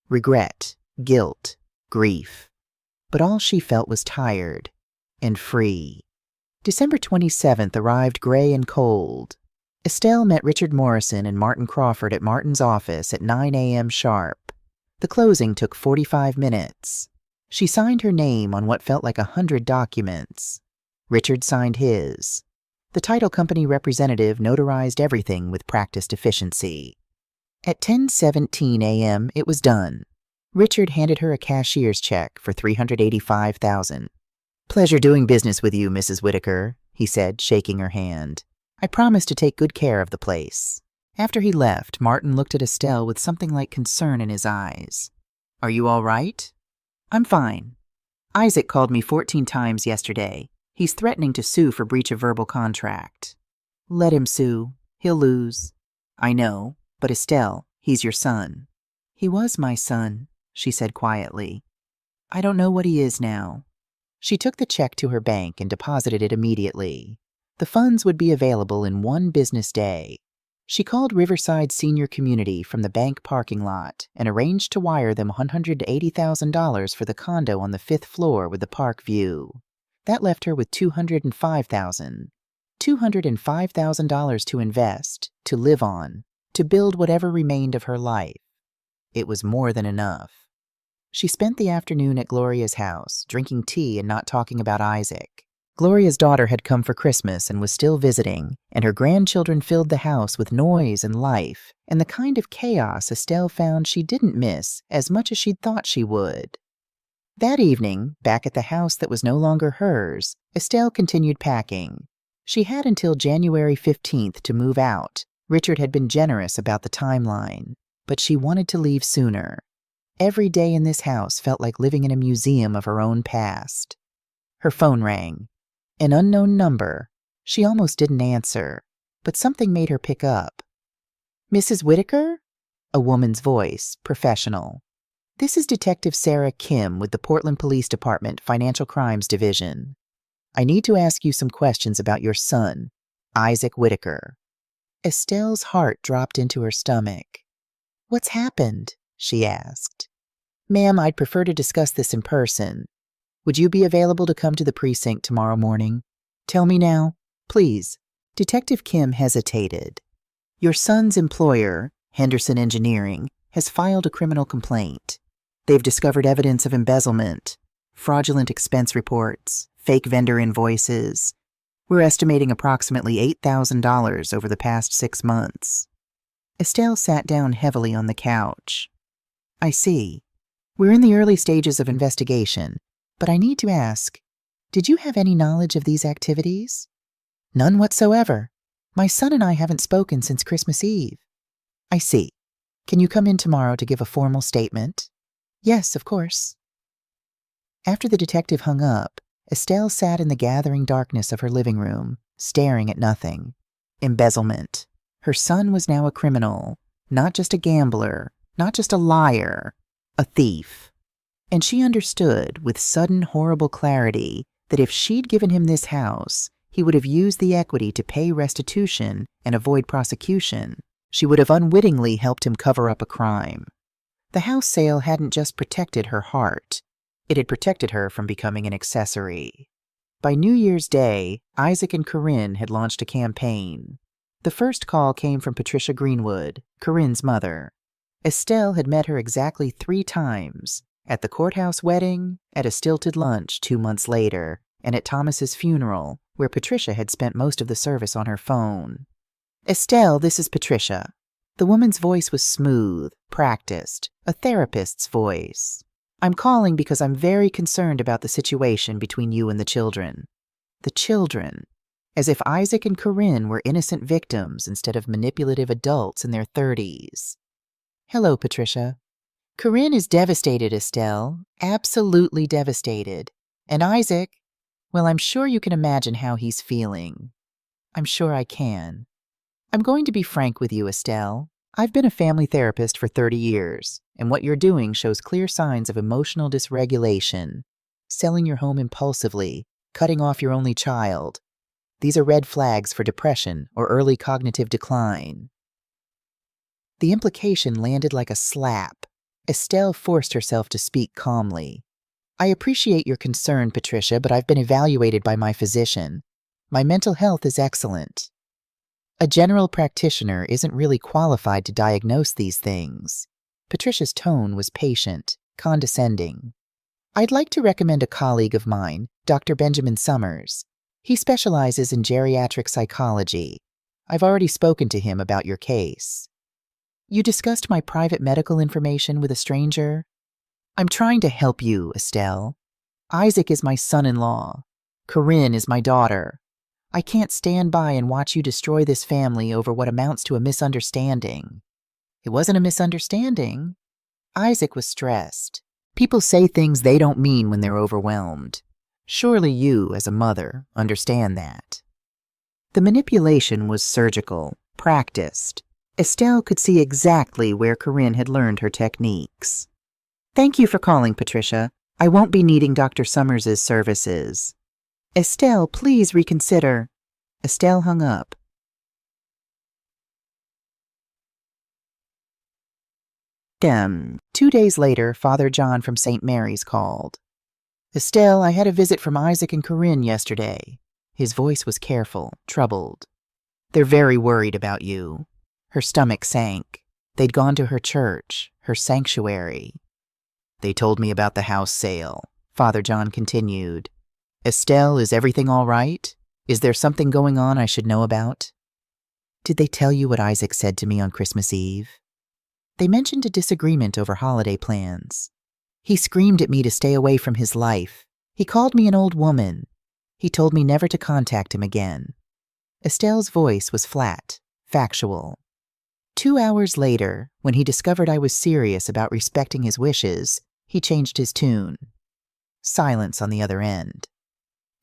Regret, guilt, grief. But all she felt was tired and free. December 27th arrived gray and cold. Estelle met Richard Morrison and Martin Crawford at Martin's office at 9 a.m. sharp. The closing took 45 minutes. She signed her name on what felt like 100 documents. Richard signed his. The title company representative notarized everything with practiced efficiency. At 10:17 a.m., it was done. Richard handed her a cashier's check for $385,000. "Pleasure doing business with you, Mrs. Whitaker," he said, shaking her hand. "I promise to take good care of the place." After he left, Martin looked at Estelle with something like concern in his eyes. "Are you all right?" "I'm fine. Isaac called me 14 times yesterday. He's threatening to sue for breach of verbal contract." "Let him sue. He'll lose." "I know, but Estelle, he's your son." "He was my son," she said quietly. "I don't know what he is now." She took the check to her bank and deposited it immediately. The funds would be available in 1 business day. She called Riverside Senior Community from the bank parking lot and arranged to wire them $180,000 for the condo on the 5th floor with the park view. That left her with $205,000. $205,000 to invest, to live on, to build whatever remained of her life. It was more than enough. She spent the afternoon at Gloria's house, drinking tea and not talking about Isaac. Gloria's daughter had come for Christmas and was still visiting, and her grandchildren filled the house with noise and life, and the kind of chaos Estelle found she didn't miss as much as she'd thought she would. That evening, back at the house that was no longer hers, Estelle continued packing. She had until January 15th to move out. Richard had been generous about the timeline, but she wanted to leave sooner. Every day in this house felt like living in a museum of her own past. Her phone rang. An unknown number. She almost didn't answer, but something made her pick up. "Mrs. Whitaker?" A woman's voice, professional. "This is Detective Sarah Kim with the Portland Police Department Financial Crimes Division. I need to ask you some questions about your son, Isaac Whitaker." Estelle's heart dropped into her stomach. "What's happened?" she asked. "Ma'am, I'd prefer to discuss this in person. Would you be available to come to the precinct tomorrow morning? Tell me now, please." Detective Kim hesitated. "Your son's employer, Henderson Engineering, has filed a criminal complaint. They've discovered evidence of embezzlement, fraudulent expense reports, fake vendor invoices. We're estimating approximately $8,000 over the past 6 months. Estelle sat down heavily on the couch. "I see. We're in the early stages of investigation, but I need to ask, did you have any knowledge of these activities?" "None whatsoever. My son and I haven't spoken since Christmas Eve." "I see. Can you come in tomorrow to give a formal statement?" "Yes, of course." After the detective hung up, Estelle sat in the gathering darkness of her living room, staring at nothing. Embezzlement. Her son was now a criminal, not just a gambler, not just a liar, a thief. And she understood with sudden horrible clarity that if she'd given him this house, he would have used the equity to pay restitution and avoid prosecution. She would have unwittingly helped him cover up a crime. The house sale hadn't just protected her heart. It had protected her from becoming an accessory. By New Year's Day, Isaac and Corinne had launched a campaign. The first call came from Patricia Greenwood, Corinne's mother. Estelle had met her exactly 3 times, at the courthouse wedding, at a stilted lunch 2 months later, and at Thomas's funeral, where Patricia had spent most of the service on her phone. "Estelle, this is Patricia. The woman's voice was smooth, practiced, a therapist's voice. I'm calling because I'm very concerned about the situation between you and the children. The children. As if Isaac and Corinne were innocent victims instead of manipulative adults in their 30s. Hello, Patricia. Corinne is devastated, Estelle. Absolutely devastated. And Isaac, well, I'm sure you can imagine how he's feeling. I'm sure I can. I'm going to be frank with you, Estelle. I've been a family therapist for 30 years, and what you're doing shows clear signs of emotional dysregulation. Selling your home impulsively, cutting off your only child. These are red flags for depression or early cognitive decline. The implication landed like a slap. Estelle forced herself to speak calmly. I appreciate your concern, Patricia, but I've been evaluated by my physician. My mental health is excellent. A general practitioner isn't really qualified to diagnose these things. Patricia's tone was patient, condescending. I'd like to recommend a colleague of mine, Dr. Benjamin Summers. He specializes in geriatric psychology. I've already spoken to him about your case. You discussed my private medical information with a stranger? I'm trying to help you, Estelle. Isaac is my son-in-law. Corinne is my daughter. I can't stand by and watch you destroy this family over what amounts to a misunderstanding. It wasn't a misunderstanding. Isaac was stressed. People say things they don't mean when they're overwhelmed. Surely you, as a mother, understand that. The manipulation was surgical, practiced. Estelle could see exactly where Corinne had learned her techniques. Thank you for calling, Patricia. I won't be needing Dr. Summers' services. Estelle, please reconsider. Estelle hung up. 2 days later, Father John from St. Mary's called. Estelle, I had a visit from Isaac and Corinne yesterday. His voice was careful, troubled. They're very worried about you. Her stomach sank. They'd gone to her church, her sanctuary. They told me about the house sale. Father John continued. Estelle, is everything all right? Is there something going on I should know about? Did they tell you what Isaac said to me on Christmas Eve? They mentioned a disagreement over holiday plans. He screamed at me to stay away from his life. He called me an old woman. He told me never to contact him again. Estelle's voice was flat, factual. 2 hours later, when he discovered I was serious about respecting his wishes, he changed his tune. Silence on the other end.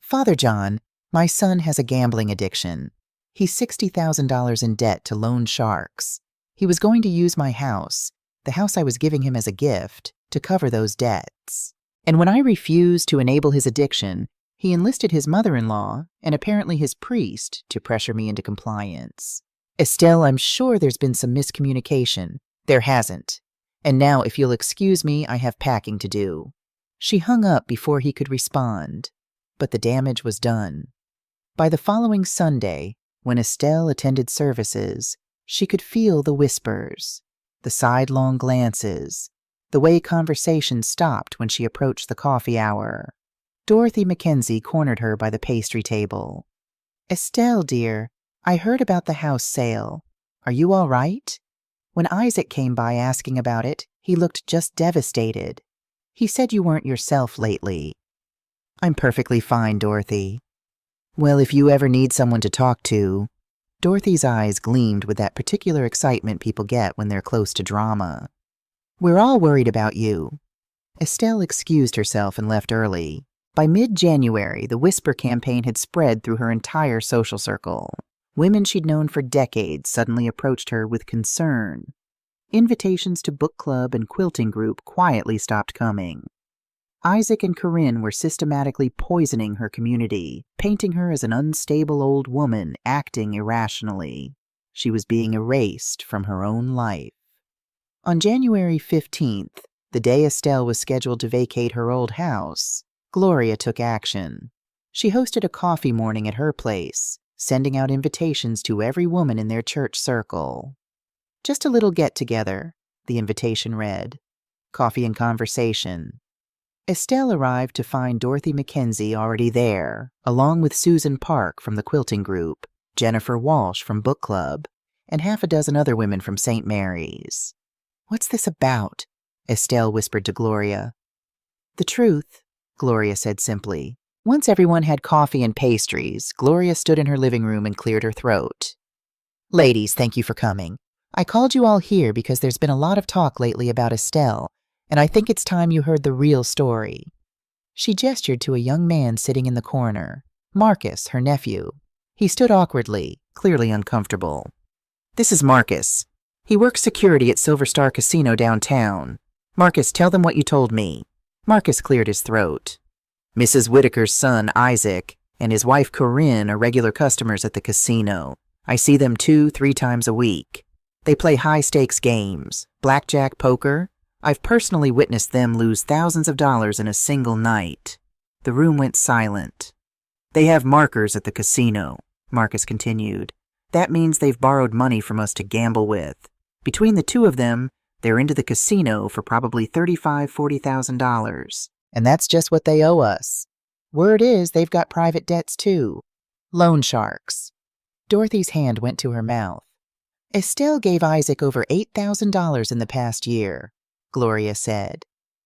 Father John, my son has a gambling addiction. He's $60,000 in debt to loan sharks. He was going to use my house, the house I was giving him as a gift, to cover those debts. And when I refused to enable his addiction, he enlisted his mother-in-law and apparently his priest to pressure me into compliance. Estelle, I'm sure there's been some miscommunication. There hasn't. And now, if you'll excuse me, I have packing to do. She hung up before he could respond, but the damage was done. By the following Sunday, when Estelle attended services, she could feel the whispers, the sidelong glances, the way conversation stopped when she approached the coffee hour. Dorothy Mackenzie cornered her by the pastry table. Estelle, dear, I heard about the house sale. Are you all right? When Isaac came by asking about it, he looked just devastated. He said you weren't yourself lately. I'm perfectly fine, Dorothy. Well, if you ever need someone to talk to... Dorothy's eyes gleamed with that particular excitement people get when they're close to drama. We're all worried about you. Estelle excused herself and left early. By mid-January, the Whisper campaign had spread through her entire social circle. Women she'd known for decades suddenly approached her with concern. Invitations to book club and quilting group quietly stopped coming. Isaac and Corinne were systematically poisoning her community, painting her as an unstable old woman acting irrationally. She was being erased from her own life. On January 15th, the day Estelle was scheduled to vacate her old house, Gloria took action. She hosted a coffee morning at her place, sending out invitations to every woman in their church circle. Just a little get-together, the invitation read. Coffee and conversation. Estelle arrived to find Dorothy Mackenzie already there, along with Susan Park from the quilting group, Jennifer Walsh from book club, and half a dozen other women from St. Mary's. "What's this about?" Estelle whispered to Gloria. "The truth," Gloria said simply. Once everyone had coffee and pastries, Gloria stood in her living room and cleared her throat. "Ladies, thank you for coming. I called you all here because there's been a lot of talk lately about Estelle, and I think it's time you heard the real story." She gestured to a young man sitting in the corner, Marcus, her nephew. He stood awkwardly, clearly uncomfortable. "This is Marcus. He works security at Silver Star Casino downtown. Marcus, tell them what you told me." Marcus cleared his throat. "Mrs. Whitaker's son, Isaac, and his wife, Corinne, are regular customers at the casino. I see them 2-3 times a week. They play high-stakes games, blackjack, poker. I've personally witnessed them lose thousands of dollars in a single night." The room went silent. "They have markers at the casino," Marcus continued. "That means they've borrowed money from us to gamble with. Between the two of them, they're into the casino for probably $35,000-$40,000. And that's just what they owe us. Word is they've got private debts too. Loan sharks." Dorothy's hand went to her mouth. "Estelle gave Isaac over $8,000 in the past year," Gloria said.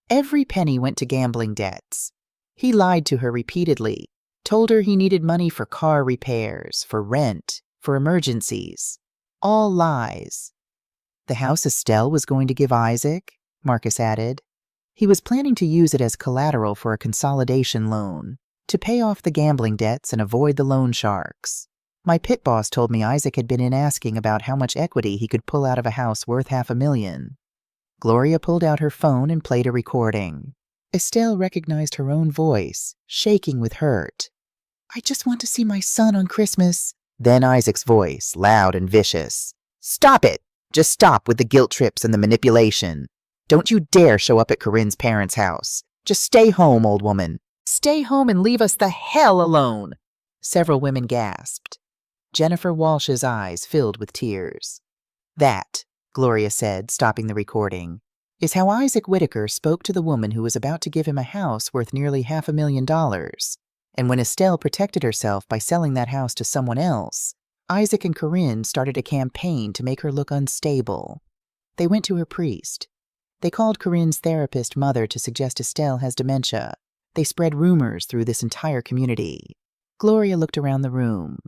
"Every penny went to gambling debts. He lied to her repeatedly, told her he needed money for car repairs, for rent, for emergencies. All lies." "The house Estelle was going to give Isaac," Marcus added. "He was planning to use it as collateral for a consolidation loan, to pay off the gambling debts and avoid the loan sharks. My pit boss told me Isaac had been in asking about how much equity he could pull out of a house worth $500,000. Gloria pulled out her phone and played a recording. Estelle recognized her own voice, shaking with hurt. "I just want to see my son on Christmas." Then Isaac's voice, loud and vicious. "Stop it! Just stop with the guilt trips and the manipulation. Don't you dare show up at Corinne's parents' house. Just stay home, old woman. Stay home and leave us the hell alone." Several women gasped. Jennifer Walsh's eyes filled with tears. "That," Gloria said, stopping the recording, "is how Isaac Whitaker spoke to the woman who was about to give him a house worth nearly $500,000. And when Estelle protected herself by selling that house to someone else, Isaac and Corinne started a campaign to make her look unstable. They went to her priest. They called Corinne's therapist mother to suggest Estelle has dementia. They spread rumors through this entire community." Gloria looked around the room.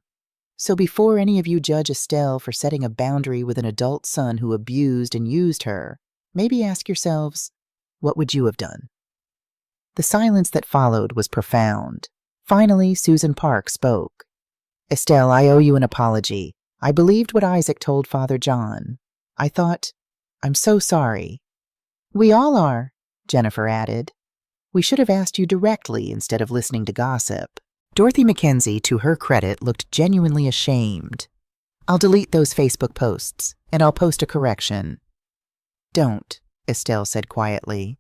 "So before any of you judge Estelle for setting a boundary with an adult son who abused and used her, maybe ask yourselves, what would you have done?" The silence that followed was profound. Finally, Susan Park spoke. "Estelle, I owe you an apology. I believed what Isaac told Father John. I thought, I'm so sorry." "We all are," Jennifer added. "We should have asked you directly instead of listening to gossip." Dorothy Mackenzie, to her credit, looked genuinely ashamed. "I'll delete those Facebook posts, and I'll post a correction." "Don't," Estelle said quietly.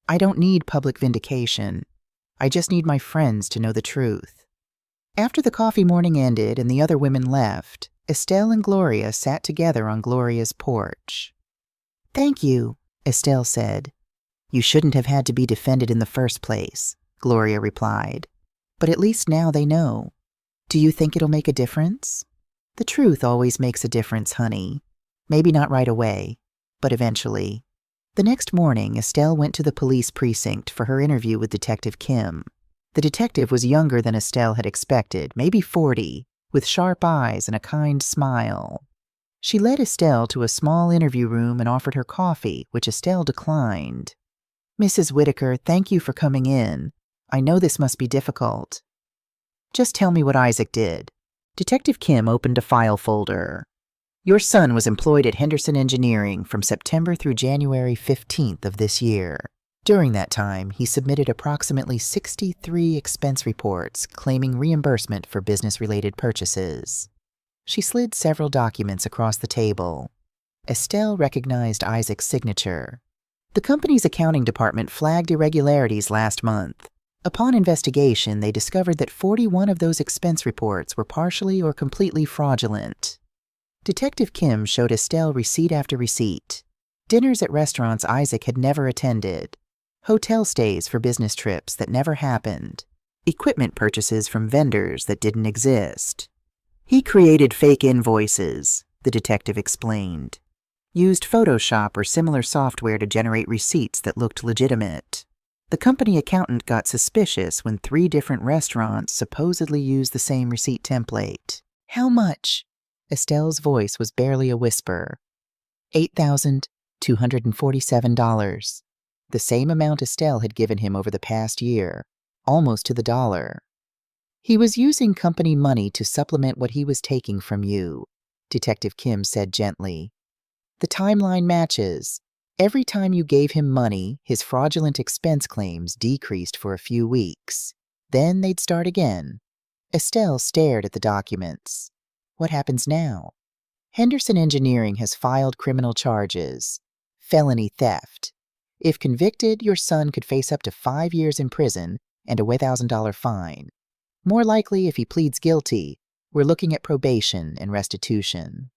"I don't need public vindication. I just need my friends to know the truth." After the coffee morning ended and the other women left, Estelle and Gloria sat together on Gloria's porch. "Thank you," Estelle said. "You shouldn't have had to be defended in the first place," Gloria replied. "But at least now they know. Do you think it'll make a difference?" "The truth always makes a difference, honey. Maybe not right away, but eventually." The next morning, Estelle went to the police precinct for her interview with Detective Kim. The detective was younger than Estelle had expected, maybe 40, with sharp eyes and a kind smile. She led Estelle to a small interview room and offered her coffee, which Estelle declined. "Mrs. Whitaker, thank you for coming in. I know this must be difficult." "Just tell me what Isaac did." Detective Kim opened a file folder. "Your son was employed at Henderson Engineering from September through January 15th of this year. During that time, he submitted approximately 63 expense reports claiming reimbursement for business-related purchases." She slid several documents across the table. Estelle recognized Isaac's signature. "The company's accounting department flagged irregularities last month. Upon investigation, they discovered that 41 of those expense reports were partially or completely fraudulent." Detective Kim showed Estelle receipt after receipt. Dinners at restaurants Isaac had never attended. Hotel stays for business trips that never happened. Equipment purchases from vendors that didn't exist. He created fake invoices, the detective explained. Used Photoshop or similar software to generate receipts that looked legitimate. The company accountant got suspicious when 3 different restaurants supposedly used the same receipt template. How much? Estelle's voice was barely a whisper. $8,247. The same amount Estelle had given him over the past year, almost to the dollar. He was using company money to supplement what he was taking from you, Detective Kim said gently. The timeline matches. Every time you gave him money, his fraudulent expense claims decreased for a few weeks. Then they'd start again. Estelle stared at the documents. What happens now? Henderson Engineering has filed criminal charges. Felony theft. If convicted, your son could face up to 5 years in prison and a $1,000 fine. More likely, if he pleads guilty, we're looking at probation and restitution.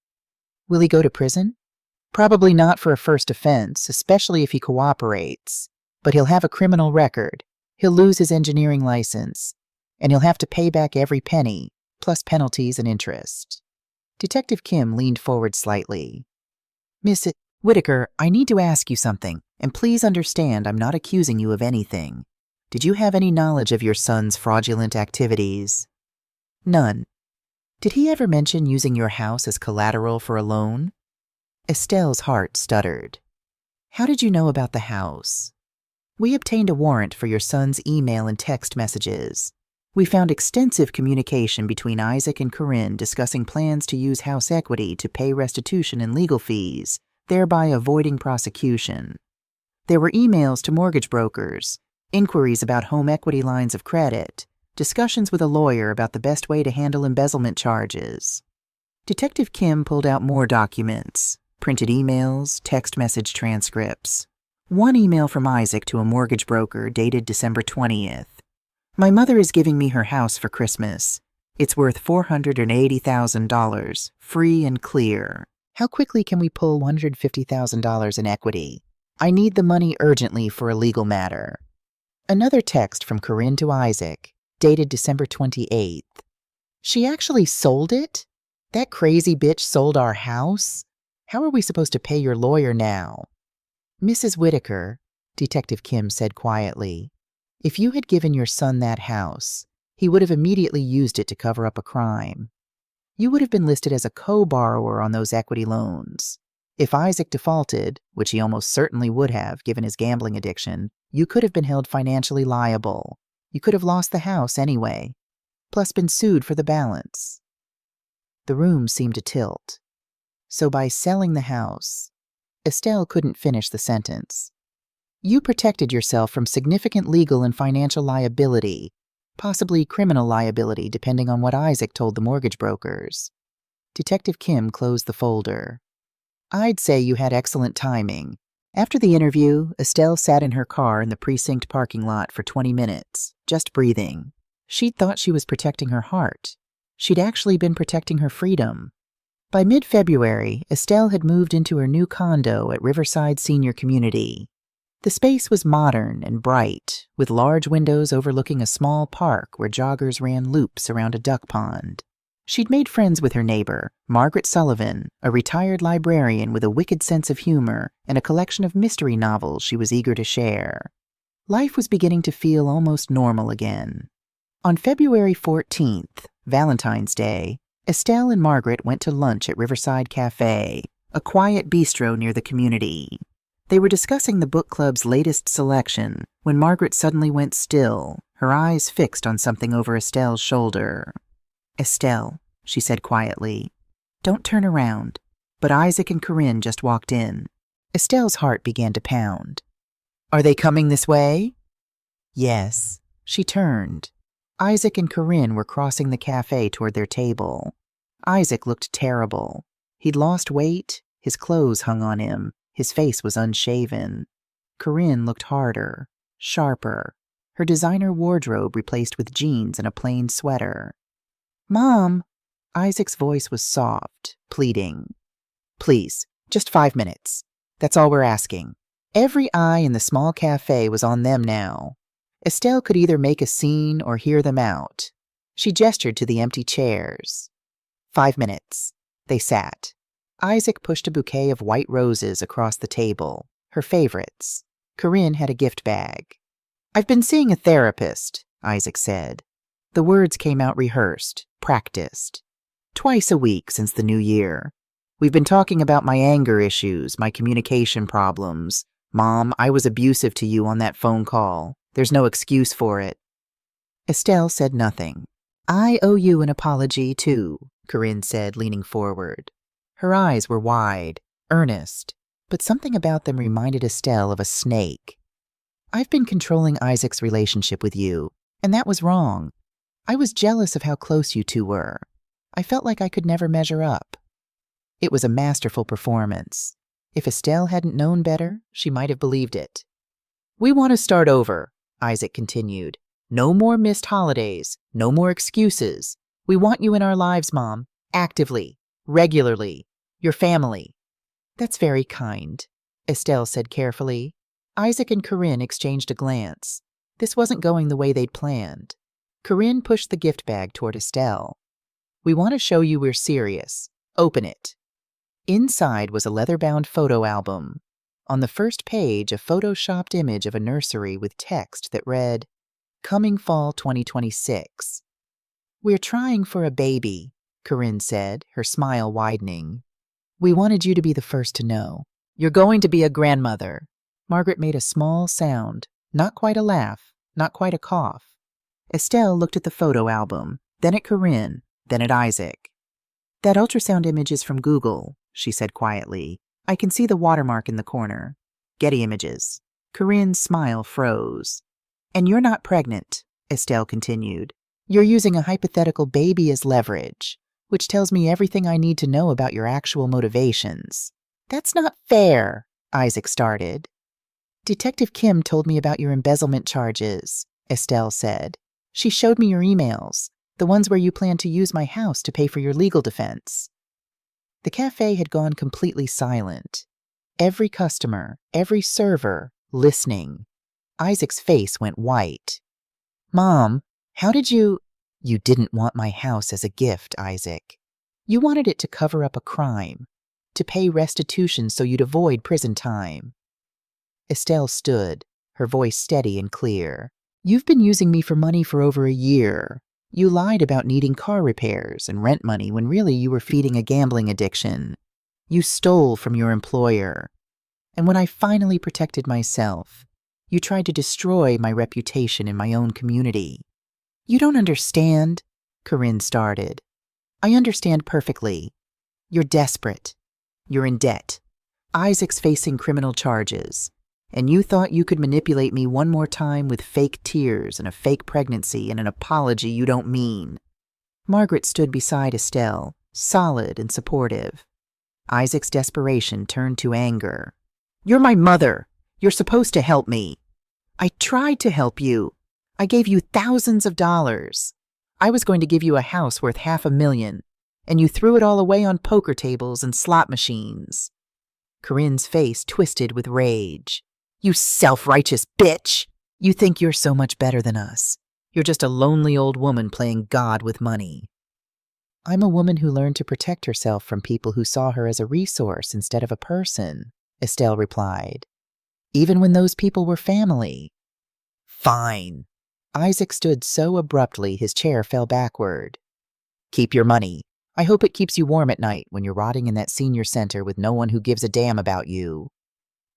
Will he go to prison? Probably not for a first offense, especially if he cooperates. But he'll have a criminal record. He'll lose his engineering license. And he'll have to pay back every penny, plus penalties and interest. Detective Kim leaned forward slightly. Miss Whitaker, I need to ask you something, and please understand I'm not accusing you of anything. Did you have any knowledge of your son's fraudulent activities? None. Did he ever mention using your house as collateral for a loan? Estelle's heart stuttered. How did you know about the house? We obtained a warrant for your son's email and text messages. We found extensive communication between Isaac and Corinne discussing plans to use house equity to pay restitution and legal fees, thereby avoiding prosecution. There were emails to mortgage brokers, inquiries about home equity lines of credit, discussions with a lawyer about the best way to handle embezzlement charges. Detective Kim pulled out more documents, printed emails, text message transcripts. One email from Isaac to a mortgage broker dated December 20th. My mother is giving me her house for Christmas. It's worth $480,000, free and clear. How quickly can we pull $150,000 in equity? I need the money urgently for a legal matter. Another text from Corinne to Isaac, dated December 28th. She actually sold it? That crazy bitch sold our house? How are we supposed to pay your lawyer now? Mrs. Whitaker, Detective Kim said quietly, if you had given your son that house, he would have immediately used it to cover up a crime. You would have been listed as a co-borrower on those equity loans. If Isaac defaulted, which he almost certainly would have given his gambling addiction, you could have been held financially liable. You could have lost the house anyway, plus been sued for the balance. The room seemed to tilt. So by selling the house, Estelle couldn't finish the sentence. You protected yourself from significant legal and financial liability, possibly criminal liability depending on what Isaac told the mortgage brokers. Detective Kim closed the folder. I'd say you had excellent timing. After the interview, Estelle sat in her car in the precinct parking lot for 20 minutes, just breathing. She'd thought she was protecting her heart. She'd actually been protecting her freedom. By mid-February, Estelle had moved into her new condo at Riverside Senior Community. The space was modern and bright, with large windows overlooking a small park where joggers ran loops around a duck pond. She'd made friends with her neighbor, Margaret Sullivan, a retired librarian with a wicked sense of humor and a collection of mystery novels she was eager to share. Life was beginning to feel almost normal again. On February 14th, Valentine's Day, Estelle and Margaret went to lunch at Riverside Cafe, a quiet bistro near the community. They were discussing the book club's latest selection when Margaret suddenly went still, her eyes fixed on something over Estelle's shoulder. Estelle, she said quietly, don't turn around. But Isaac and Corinne just walked in. Estelle's heart began to pound. Are they coming this way? Yes. She turned. Isaac and Corinne were crossing the cafe toward their table. Isaac looked terrible. He'd lost weight, his clothes hung on him, his face was unshaven. Corinne looked harder, sharper, her designer wardrobe replaced with jeans and a plain sweater. Mom! Isaac's voice was soft, pleading. Please, just 5 minutes. That's all we're asking. Every eye in the small cafe was on them now. Estelle could either make a scene or hear them out. She gestured to the empty chairs. 5 minutes. They sat. Isaac pushed a bouquet of white roses across the table, her favorites. Corinne had a gift bag. "I've been seeing a therapist," Isaac said. The words came out rehearsed, practiced. "Twice a week since the new year. We've been talking about my anger issues, my communication problems. Mom, I was abusive to you on that phone call. There's no excuse for it." Estelle said nothing. "I owe you an apology, too," Corinne said, leaning forward. Her eyes were wide, earnest, but something about them reminded Estelle of a snake. "I've been controlling Isaac's relationship with you, and that was wrong. I was jealous of how close you two were. I felt like I could never measure up." It was a masterful performance. If Estelle hadn't known better, she might have believed it. "We want to start over," Isaac continued. "No more missed holidays, no more excuses. We want you in our lives, Mom, actively, regularly, your family." "That's very kind," Estelle said carefully. Isaac and Corinne exchanged a glance. This wasn't going the way they'd planned. Corinne pushed the gift bag toward Estelle. "We want to show you we're serious. Open it." Inside was a leather-bound photo album. On the first page, a photoshopped image of a nursery with text that read, "Coming fall 2026. "We're trying for a baby," Corinne said, her smile widening. "We wanted you to be the first to know. You're going to be a grandmother." Margaret made a small sound, not quite a laugh, not quite a cough. Estelle looked at the photo album, then at Corinne, then at Isaac. "That ultrasound image is from Google," she said quietly. "I can see the watermark in the corner. Getty Images." Corinne's smile froze. "And you're not pregnant," Estelle continued. "You're using a hypothetical baby as leverage, which tells me everything I need to know about your actual motivations." "That's not fair," Isaac started. "Detective Kim told me about your embezzlement charges," Estelle said. "She showed me your emails, the ones where you plan to use my house to pay for your legal defense." The cafe had gone completely silent. Every customer, every server, listening. Isaac's face went white. "Mom, how did you—" "You didn't want my house as a gift, Isaac. You wanted it to cover up a crime, to pay restitution so you'd avoid prison time." Estelle stood, her voice steady and clear. "You've been using me for money for over a year. You lied about needing car repairs and rent money when really you were feeding a gambling addiction. You stole from your employer. And when I finally protected myself, you tried to destroy my reputation in my own community." "You don't understand," Corinne started. "I understand perfectly. You're desperate. You're in debt. Isaac's facing criminal charges. And you thought you could manipulate me one more time with fake tears and a fake pregnancy and an apology you don't mean." Margaret stood beside Estelle, solid and supportive. Isaac's desperation turned to anger. "You're my mother. You're supposed to help me. I tried to help you. I gave you thousands of dollars. I was going to give you a house worth $500,000, and you threw it all away on poker tables and slot machines." Corinne's face twisted with rage. "You self-righteous bitch! You think you're so much better than us. You're just a lonely old woman playing God with money." "I'm a woman who learned to protect herself from people who saw her as a resource instead of a person," Estelle replied. "Even when those people were family." "Fine." Isaac stood so abruptly his chair fell backward. "Keep your money. I hope it keeps you warm at night when you're rotting in that senior center with no one who gives a damn about you."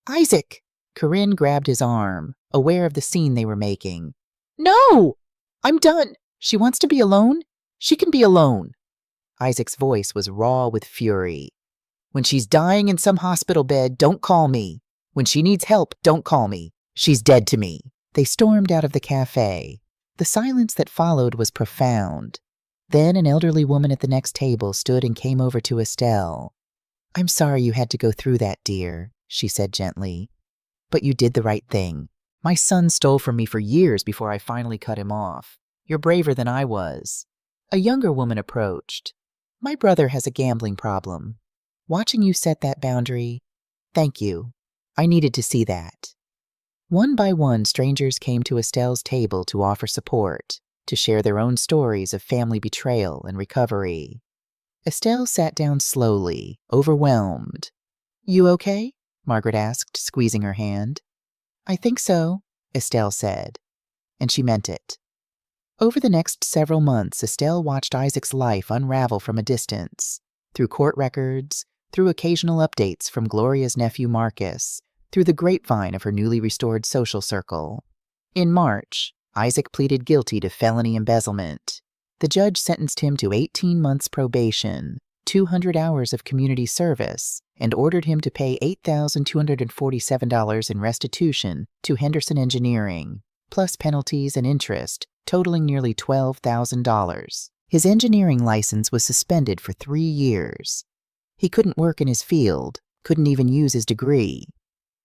"Isaac!" Corinne grabbed his arm, aware of the scene they were making. "No! I'm done. She wants to be alone. She can be alone." Isaac's voice was raw with fury. "When she's dying in some hospital bed, don't call me. When she needs help, don't call me. She's dead to me." They stormed out of the cafe. The silence that followed was profound. Then an elderly woman at the next table stood and came over to Estelle. "I'm sorry you had to go through that, dear," she said gently. "But you did the right thing. My son stole from me for years before I finally cut him off. You're braver than I was." A younger woman approached. "My brother has a gambling problem. Watching you set that boundary, thank you. I needed to see that." One by one, strangers came to Estelle's table to offer support, to share their own stories of family betrayal and recovery. Estelle sat down slowly, overwhelmed. "You okay?" Margaret asked, squeezing her hand. "I think so," Estelle said, and she meant it. Over the next several months, Estelle watched Isaac's life unravel from a distance, through court records, through occasional updates from Gloria's nephew Marcus, through the grapevine of her newly restored social circle. In March, Isaac pleaded guilty to felony embezzlement. The judge sentenced him to 18 months probation, 200 hours of community service, and ordered him to pay $8,247 in restitution to Henderson Engineering, plus penalties and interest, totaling nearly $12,000. His engineering license was suspended for 3 years. He couldn't work in his field, couldn't even use his degree.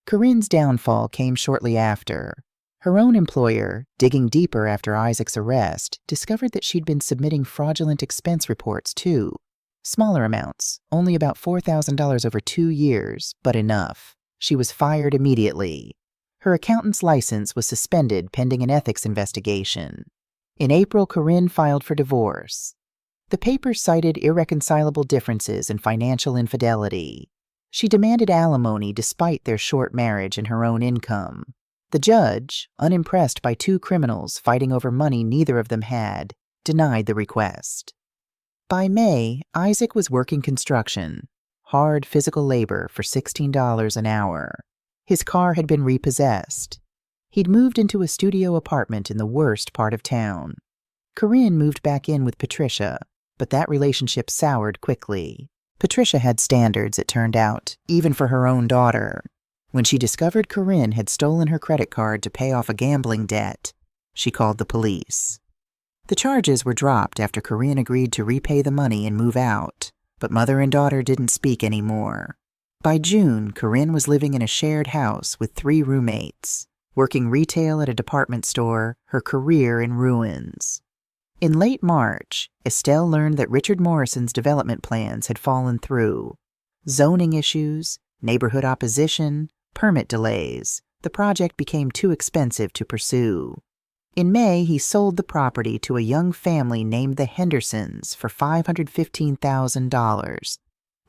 Corinne's downfall came shortly after. Her own employer, digging deeper after Isaac's arrest, discovered that she'd been submitting fraudulent expense reports too. Smaller amounts, only about $4,000 over 2 years, but enough. She was fired immediately. Her accountant's license was suspended pending an ethics investigation. In April, Corinne filed for divorce. The papers cited irreconcilable differences and financial infidelity. She demanded alimony despite their short marriage and her own income. The judge, unimpressed by 2 criminals fighting over money neither of them had, denied the request. By May, Isaac was working construction, hard physical labor for $16 an hour. His car had been repossessed. He'd moved into a studio apartment in the worst part of town. Corinne moved back in with Patricia, but that relationship soured quickly. Patricia had standards, it turned out, even for her own daughter. When she discovered Corinne had stolen her credit card to pay off a gambling debt, she called the police. The charges were dropped after Corinne agreed to repay the money and move out, but mother and daughter didn't speak anymore. By June, Corinne was living in a shared house with 3 roommates, working retail at a department store, her career in ruins. In late March, Estelle learned that Richard Morrison's development plans had fallen through. Zoning issues, neighborhood opposition, permit delays. The project became too expensive to pursue. In May, he sold the property to a young family named the Hendersons for $515,000,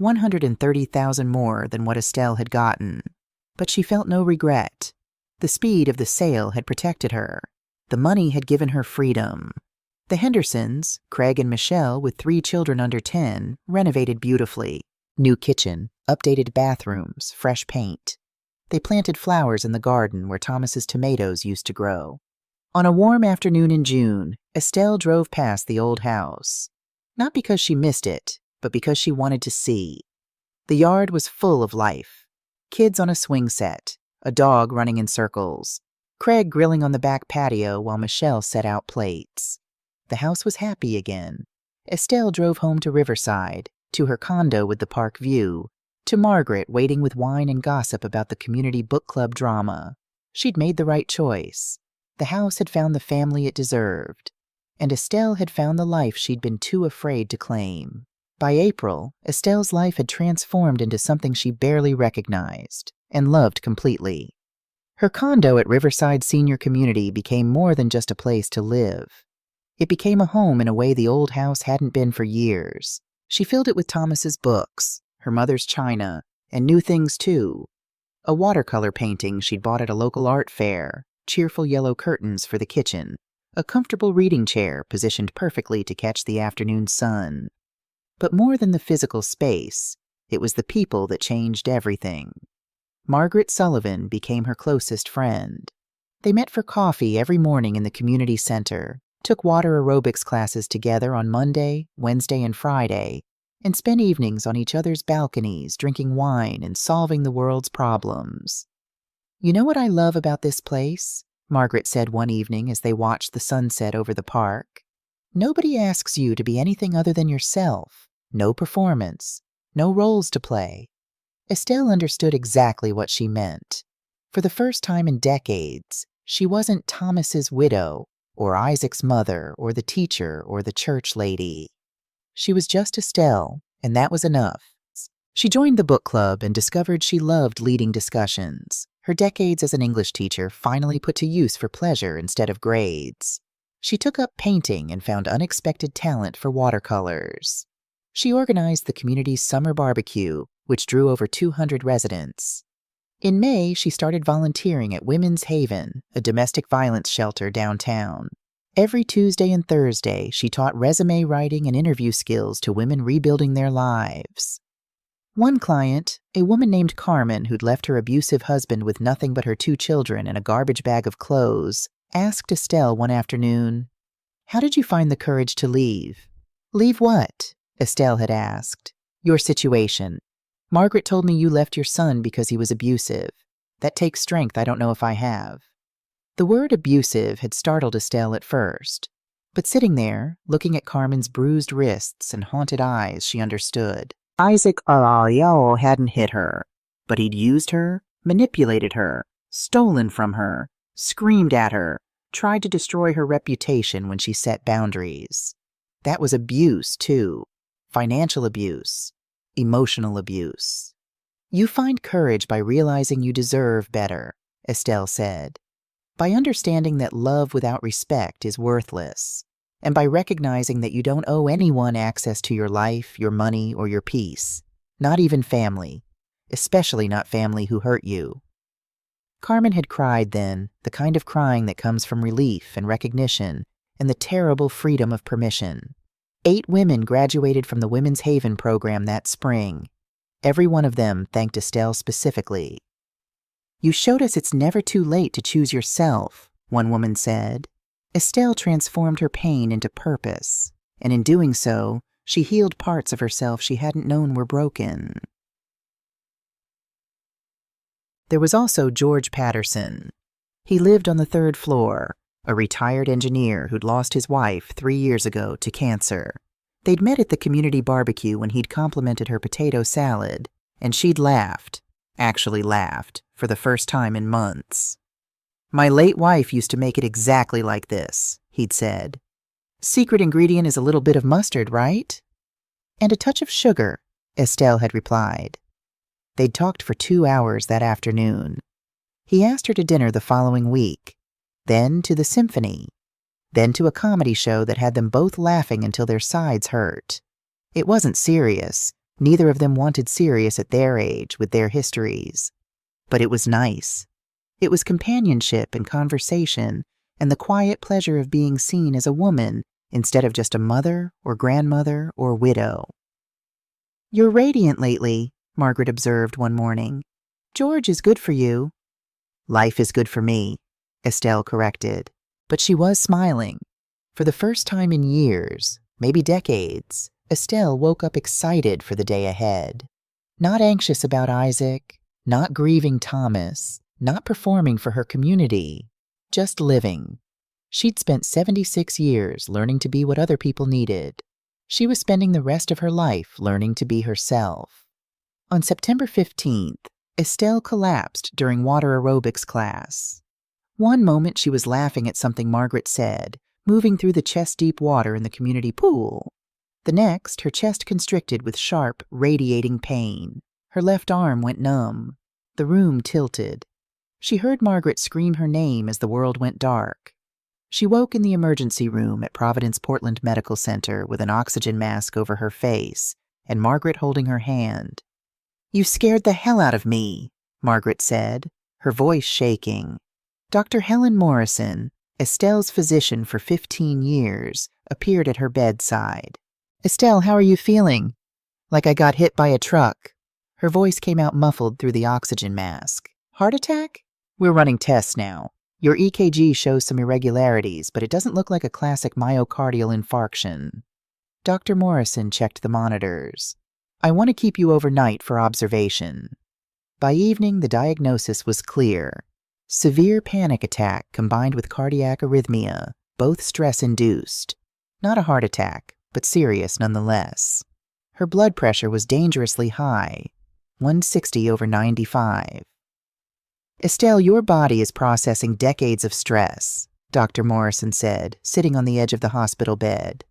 $130,000 more than what Estelle had gotten. But she felt no regret. The speed of the sale had protected her. The money had given her freedom. The Hendersons, Craig and Michelle with 3 children under 10, renovated beautifully. New kitchen, updated bathrooms, fresh paint. They planted flowers in the garden where Thomas's tomatoes used to grow. On a warm afternoon in June, Estelle drove past the old house. Not because she missed it, but because she wanted to see. The yard was full of life. Kids on a swing set, a dog running in circles, Craig grilling on the back patio while Michelle set out plates. The house was happy again. Estelle drove home to Riverside, to her condo with the park view, to Margaret waiting with wine and gossip about the community book club drama. She'd made the right choice. The house had found the family it deserved, and Estelle had found the life she'd been too afraid to claim. By April, Estelle's life had transformed into something she barely recognized and loved completely. Her condo at Riverside Senior Community became more than just a place to live. It became a home in a way the old house hadn't been for years. She filled it with Thomas's books, her mother's china, and new things too. A watercolor painting she'd bought at a local art fair, cheerful yellow curtains for the kitchen, a comfortable reading chair positioned perfectly to catch the afternoon sun. But more than the physical space, it was the people that changed everything. Margaret Sullivan became her closest friend. They met for coffee every morning in the community center, took water aerobics classes together on Monday, Wednesday, and Friday, and spent evenings on each other's balconies drinking wine and solving the world's problems. "You know what I love about this place?" Margaret said one evening as they watched the sunset over the park. "Nobody asks you to be anything other than yourself. No performance. No roles to play." Estelle understood exactly what she meant. For the first time in decades, she wasn't Thomas's widow, or Isaac's mother, or the teacher, or the church lady. She was just Estelle, and that was enough. She joined the book club and discovered she loved leading discussions. Her decades as an English teacher finally put to use for pleasure instead of grades. She took up painting and found unexpected talent for watercolors. She organized the community's summer barbecue, which drew over 200 residents. In May, she started volunteering at Women's Haven, a domestic violence shelter downtown. Every Tuesday and Thursday, she taught resume writing and interview skills to women rebuilding their lives. One client, a woman named Carmen who'd left her abusive husband with nothing but her 2 children and a garbage bag of clothes, asked Estelle one afternoon, "How did you find the courage to leave?" "Leave what?" Estelle had asked. "Your situation. Margaret told me you left your son because he was abusive. That takes strength I don't know if I have." The word abusive had startled Estelle at first, but sitting there, looking at Carmen's bruised wrists and haunted eyes, she understood. Isaac Arroyo hadn't hit her, but he'd used her, manipulated her, stolen from her, screamed at her, tried to destroy her reputation when she set boundaries. That was abuse, too. Financial abuse. Emotional abuse. "You find courage by realizing you deserve better," Estelle said. "By understanding that love without respect is worthless, and by recognizing that you don't owe anyone access to your life, your money, or your peace, not even family, especially not family who hurt you." Carmen had cried then, the kind of crying that comes from relief and recognition and the terrible freedom of permission. 8 women graduated from the Women's Haven program that spring. Every one of them thanked Estelle specifically. "You showed us it's never too late to choose yourself," one woman said. Estelle transformed her pain into purpose, and in doing so, she healed parts of herself she hadn't known were broken. There was also George Patterson. He lived on the 3rd floor, a retired engineer who'd lost his wife 3 years ago to cancer. They'd met at the community barbecue when he'd complimented her potato salad, and she'd actually laughed, for the first time in months. "My late wife used to make it exactly like this," he'd said. "Secret ingredient is a little bit of mustard, right?" "And a touch of sugar," Estelle had replied. They'd talked for 2 hours that afternoon. He asked her to dinner the following week, then to the symphony, then to a comedy show that had them both laughing until their sides hurt. It wasn't serious. Neither of them wanted serious at their age, with their histories. But it was nice. It was companionship and conversation, and the quiet pleasure of being seen as a woman instead of just a mother or grandmother or widow. "You're radiant lately," Margaret observed one morning. "George is good for you." "Life is good for me," Estelle corrected. But she was smiling. For the first time in years, maybe decades, Estelle woke up excited for the day ahead. Not anxious about Isaac, not grieving Thomas, not performing for her community, just living. She'd spent 76 years learning to be what other people needed. She was spending the rest of her life learning to be herself. On September 15th, Estelle collapsed during water aerobics class. One moment she was laughing at something Margaret said, moving through the chest-deep water in the community pool. The next, her chest constricted with sharp, radiating pain. Her left arm went numb. The room tilted. She heard Margaret scream her name as the world went dark. She woke in the emergency room at Providence Portland Medical Center with an oxygen mask over her face and Margaret holding her hand. "You scared the hell out of me," Margaret said, her voice shaking. Dr. Helen Morrison, Estelle's physician for 15 years, appeared at her bedside. "Estelle, how are you feeling?" "Like I got hit by a truck." Her voice came out muffled through the oxygen mask. "Heart attack?" "We're running tests now. Your EKG shows some irregularities, but it doesn't look like a classic myocardial infarction." Dr. Morrison checked the monitors. "I want to keep you overnight for observation." By evening, the diagnosis was clear. Severe panic attack combined with cardiac arrhythmia, both stress-induced. Not a heart attack, but serious nonetheless. Her blood pressure was dangerously high, 160/95. "Estelle, your body is processing decades of stress," Dr. Morrison said, sitting on the edge of the hospital bed.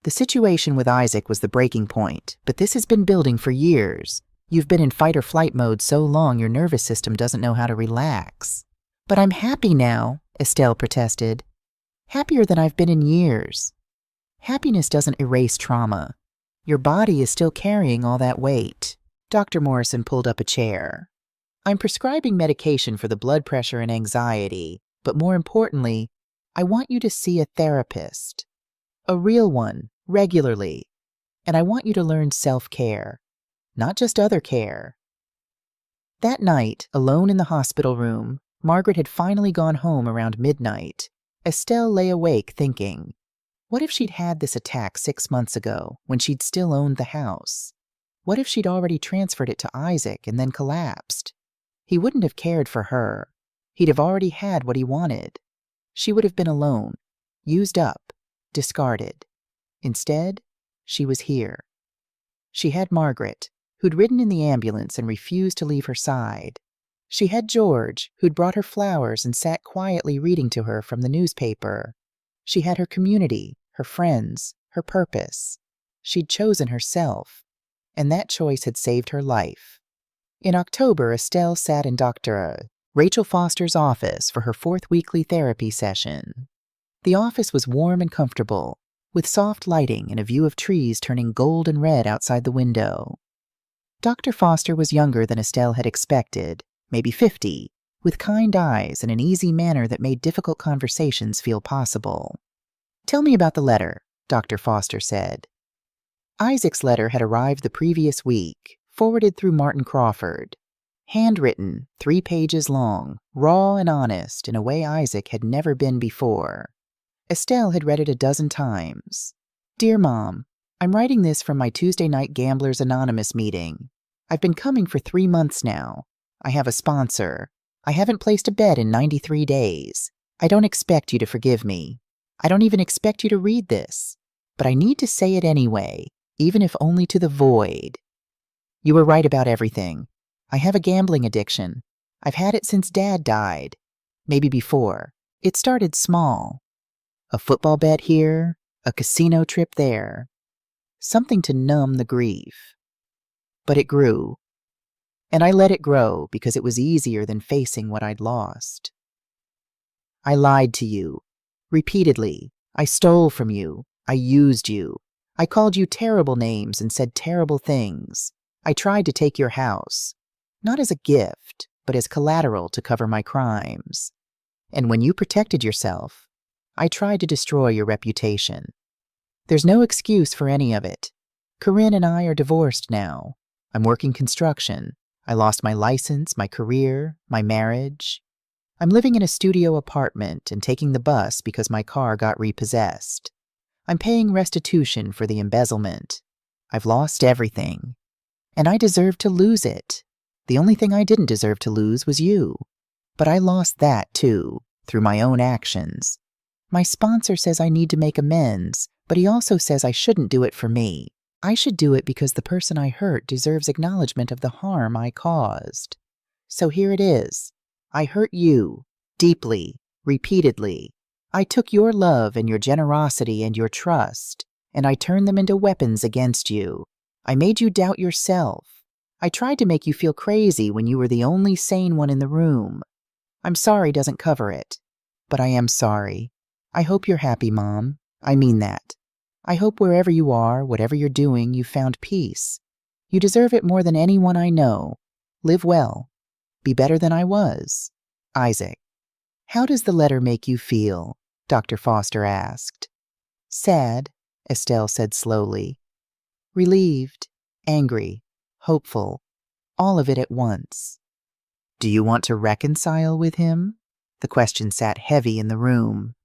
"The situation with Isaac was the breaking point, but this has been building for years. You've been in fight-or-flight mode so long your nervous system doesn't know how to relax." "But I'm happy now," Estelle protested. "Happier than I've been in years." Happiness doesn't erase trauma. Your body is still carrying all that weight. Dr. Morrison pulled up a chair. I'm prescribing medication for the blood pressure and anxiety, but more importantly, I want you to see a therapist. A real one, regularly. And I want you to learn self-care, not just other care. That night, alone in the hospital room, Margaret had finally gone home around midnight. Estelle lay awake thinking, what if she'd had this attack 6 months ago, when she'd still owned the house? What if she'd already transferred it to Isaac and then collapsed? He wouldn't have cared for her. He'd have already had what he wanted. She would have been alone, used up, discarded. Instead, she was here. She had Margaret, who'd ridden in the ambulance and refused to leave her side. She had George, who'd brought her flowers and sat quietly reading to her from the newspaper. She had her community, her friends, her purpose. She'd chosen herself, and that choice had saved her life. In October, Estelle sat in Dr. Rachel Foster's office for her 4th weekly therapy session. The office was warm and comfortable, with soft lighting and a view of trees turning gold and red outside the window. Dr. Foster was younger than Estelle had expected, maybe 50, with kind eyes and an easy manner that made difficult conversations feel possible. Tell me about the letter, Dr. Foster said. Isaac's letter had arrived the previous week, forwarded through Martin Crawford. Handwritten, 3 pages long, raw and honest in a way Isaac had never been before. Estelle had read it a dozen times. Dear Mom, I'm writing this from my Tuesday night Gamblers Anonymous meeting. I've been coming for 3 months now. I have a sponsor. I haven't placed a bet in 93 days. I don't expect you to forgive me. I don't even expect you to read this. But I need to say it anyway, even if only to the void. You were right about everything. I have a gambling addiction. I've had it since Dad died. Maybe before. It started small. A football bet here, a casino trip there. Something to numb the grief. But it grew. And I let it grow because it was easier than facing what I'd lost. I lied to you. Repeatedly. I stole from you. I used you. I called you terrible names and said terrible things. I tried to take your house. Not as a gift, but as collateral to cover my crimes. And when you protected yourself, I tried to destroy your reputation. There's no excuse for any of it. Corinne and I are divorced now. I'm working construction. I lost my license, my career, my marriage. I'm living in a studio apartment and taking the bus because my car got repossessed. I'm paying restitution for the embezzlement. I've lost everything. And I deserve to lose it. The only thing I didn't deserve to lose was you. But I lost that too, through my own actions. My sponsor says I need to make amends, but he also says I shouldn't do it for me. I should do it because the person I hurt deserves acknowledgement of the harm I caused. So here it is. I hurt you, deeply, repeatedly. I took your love and your generosity and your trust, and I turned them into weapons against you. I made you doubt yourself. I tried to make you feel crazy when you were the only sane one in the room. I'm sorry doesn't cover it, but I am sorry. I hope you're happy, Mom. I mean that. I hope wherever you are, whatever you're doing, you found peace. You deserve it more than anyone I know. Live well. Be better than I was. Isaac. How does the letter make you feel? Dr. Foster asked. Sad, Estelle said slowly. Relieved, angry, hopeful, all of it at once. Do you want to reconcile with him? The question sat heavy in the room.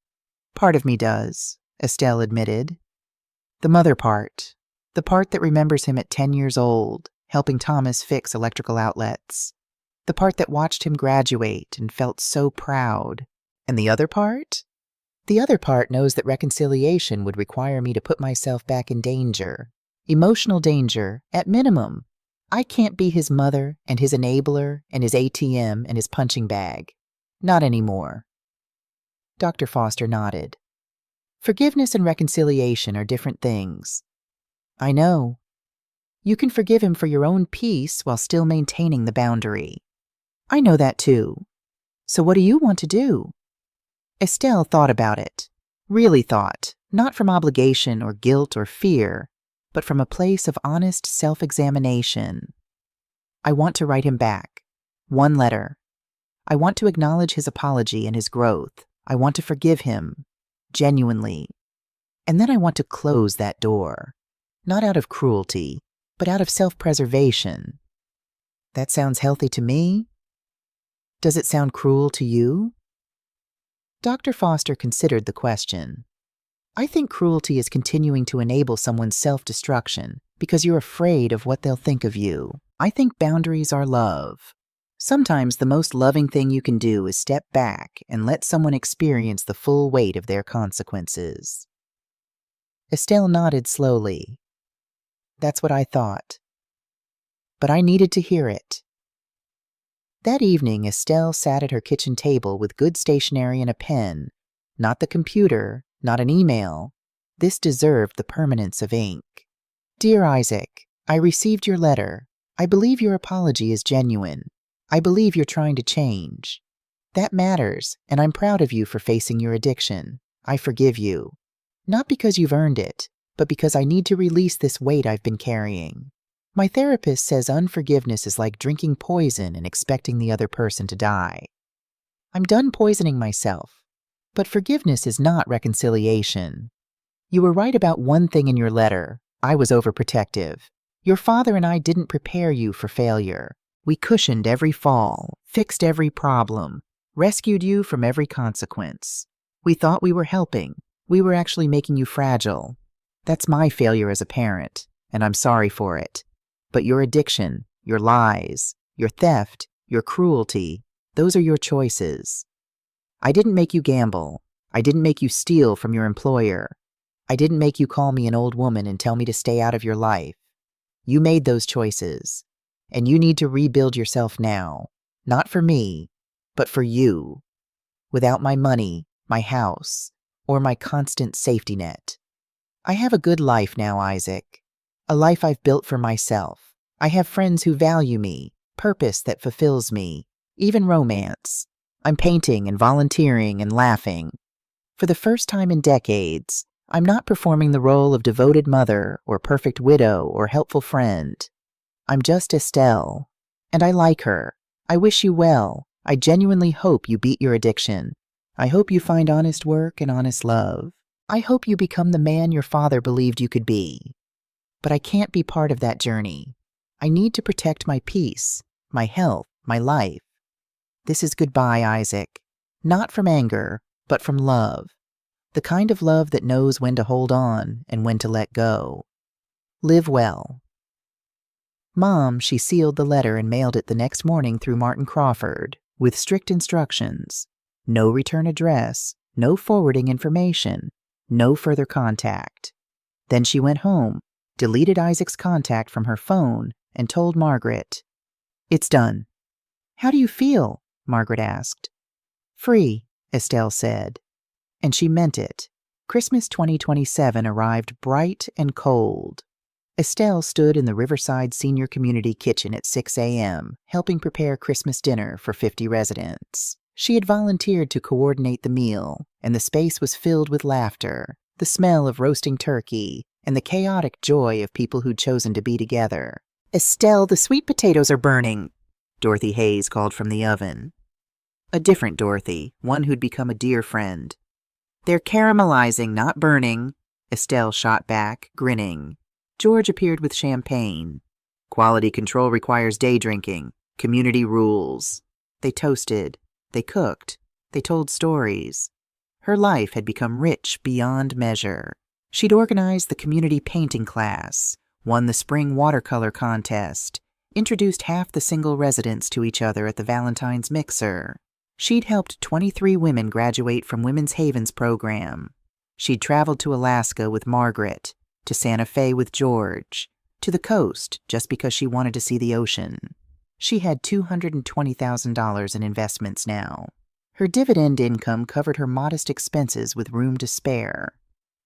Part of me does, Estelle admitted. The mother part. The part that remembers him at 10 years old, helping Thomas fix electrical outlets. The part that watched him graduate and felt so proud. And the other part? The other part knows that reconciliation would require me to put myself back in danger. Emotional danger, at minimum. I can't be his mother and his enabler and his ATM and his punching bag. Not anymore. Dr. Foster nodded. Forgiveness and reconciliation are different things. I know. You can forgive him for your own peace while still maintaining the boundary. I know that too. So what do you want to do? Estelle thought about it. Really thought, not from obligation or guilt or fear, but from a place of honest self-examination. I want to write him back. One letter. I want to acknowledge his apology and his growth. I want to forgive him, genuinely. And then I want to close that door, not out of cruelty, but out of self-preservation. That sounds healthy to me? Does it sound cruel to you? Dr. Foster considered the question. I think cruelty is continuing to enable someone's self-destruction because you're afraid of what they'll think of you. I think boundaries are love. Sometimes the most loving thing you can do is step back and let someone experience the full weight of their consequences. Estelle nodded slowly. That's what I thought. But I needed to hear it. That evening, Estelle sat at her kitchen table with good stationery and a pen. Not the computer, not an email. This deserved the permanence of ink. Dear Isaac, I received your letter. I believe your apology is genuine. I believe you're trying to change. That matters, and I'm proud of you for facing your addiction. I forgive you. Not because you've earned it, but because I need to release this weight I've been carrying. My therapist says unforgiveness is like drinking poison and expecting the other person to die. I'm done poisoning myself, but forgiveness is not reconciliation. You were right about one thing in your letter. I was overprotective. Your father and I didn't prepare you for failure. We cushioned every fall, fixed every problem, rescued you from every consequence. We thought we were helping. We were actually making you fragile. That's my failure as a parent, and I'm sorry for it. But your addiction, your lies, your theft, your cruelty, those are your choices. I didn't make you gamble. I didn't make you steal from your employer. I didn't make you call me an old woman and tell me to stay out of your life. You made those choices, and you need to rebuild yourself now, not for me, but for you, without my money, my house, or my constant safety net. I have a good life now, Isaac. A life I've built for myself. I have friends who value me, purpose that fulfills me, even romance. I'm painting and volunteering and laughing. For the first time in decades, I'm not performing the role of devoted mother or perfect widow or helpful friend. I'm just Estelle, and I like her. I wish you well. I genuinely hope you beat your addiction. I hope you find honest work and honest love. I hope you become the man your father believed you could be. But I can't be part of that journey. I need to protect my peace, my health, my life. This is goodbye, Isaac. Not from anger, but from love. The kind of love that knows when to hold on and when to let go. Live well. Mom, she sealed the letter and mailed it the next morning through Martin Crawford, with strict instructions. No return address, no forwarding information, no further contact. Then she went home, deleted Isaac's contact from her phone, and told Margaret. It's done. How do you feel? Margaret asked. Free, Estelle said. And she meant it. Christmas 2027 arrived bright and cold. Estelle stood in the Riverside Senior Community Kitchen at 6 a.m., helping prepare Christmas dinner for 50 residents. She had volunteered to coordinate the meal, and the space was filled with laughter, the smell of roasting turkey, and the chaotic joy of people who'd chosen to be together. Estelle, the sweet potatoes are burning, Dorothy Hayes called from the oven. A different Dorothy, one who'd become a dear friend. They're caramelizing, not burning, Estelle shot back, grinning. George appeared with champagne. Quality control requires day drinking. Community rules. They toasted. They cooked. They told stories. Her life had become rich beyond measure. She'd organized the community painting class, won the spring watercolor contest, introduced half the single residents to each other at the Valentine's Mixer. She'd helped 23 women graduate from Women's Haven's program. She'd traveled to Alaska with Margaret, to Santa Fe with George, to the coast just because she wanted to see the ocean. She had $220,000 in investments now. Her dividend income covered her modest expenses with room to spare.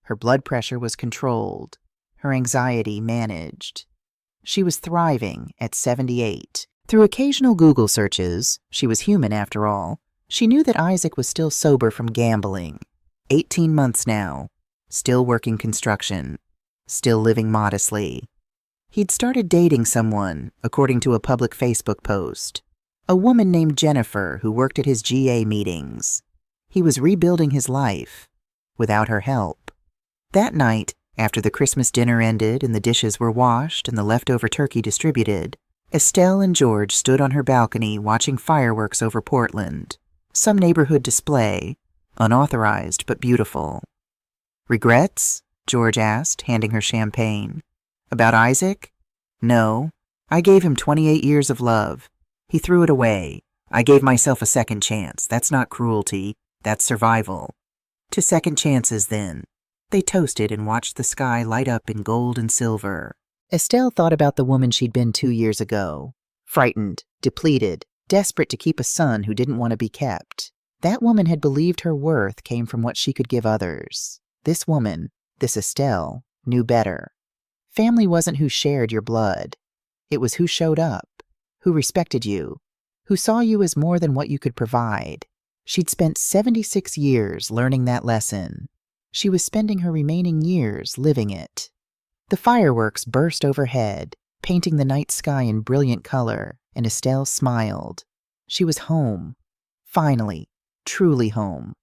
Her blood pressure was controlled, her anxiety managed. She was thriving at 78. Through occasional Google searches, she was human after all, she knew that Isaac was still sober from gambling. 18 months now, still working construction. still living modestly. He'd started dating someone, according to a public Facebook post. A woman named Jennifer who worked at his GA meetings. He was rebuilding his life without her help. That night, after the Christmas dinner ended and the dishes were washed and the leftover turkey distributed, Estelle and George stood on her balcony watching fireworks over Portland. Some neighborhood display, unauthorized but beautiful. "Regrets?" George asked, handing her champagne. "About Isaac? No. I gave him 28 years of love. He threw it away. I gave myself a second chance. That's not cruelty. That's survival." To second chances, then. They toasted and watched the sky light up in gold and silver. Estelle thought about the woman she'd been 2 years ago. Frightened, depleted, desperate to keep a son who didn't want to be kept. That woman had believed her worth came from what she could give others. This woman, this Estelle, knew better. Family wasn't who shared your blood. It was who showed up, who respected you, who saw you as more than what you could provide. She'd spent 76 years learning that lesson. She was spending her remaining years living it. The fireworks burst overhead, painting the night sky in brilliant color, and Estelle smiled. She was home. Finally, truly home.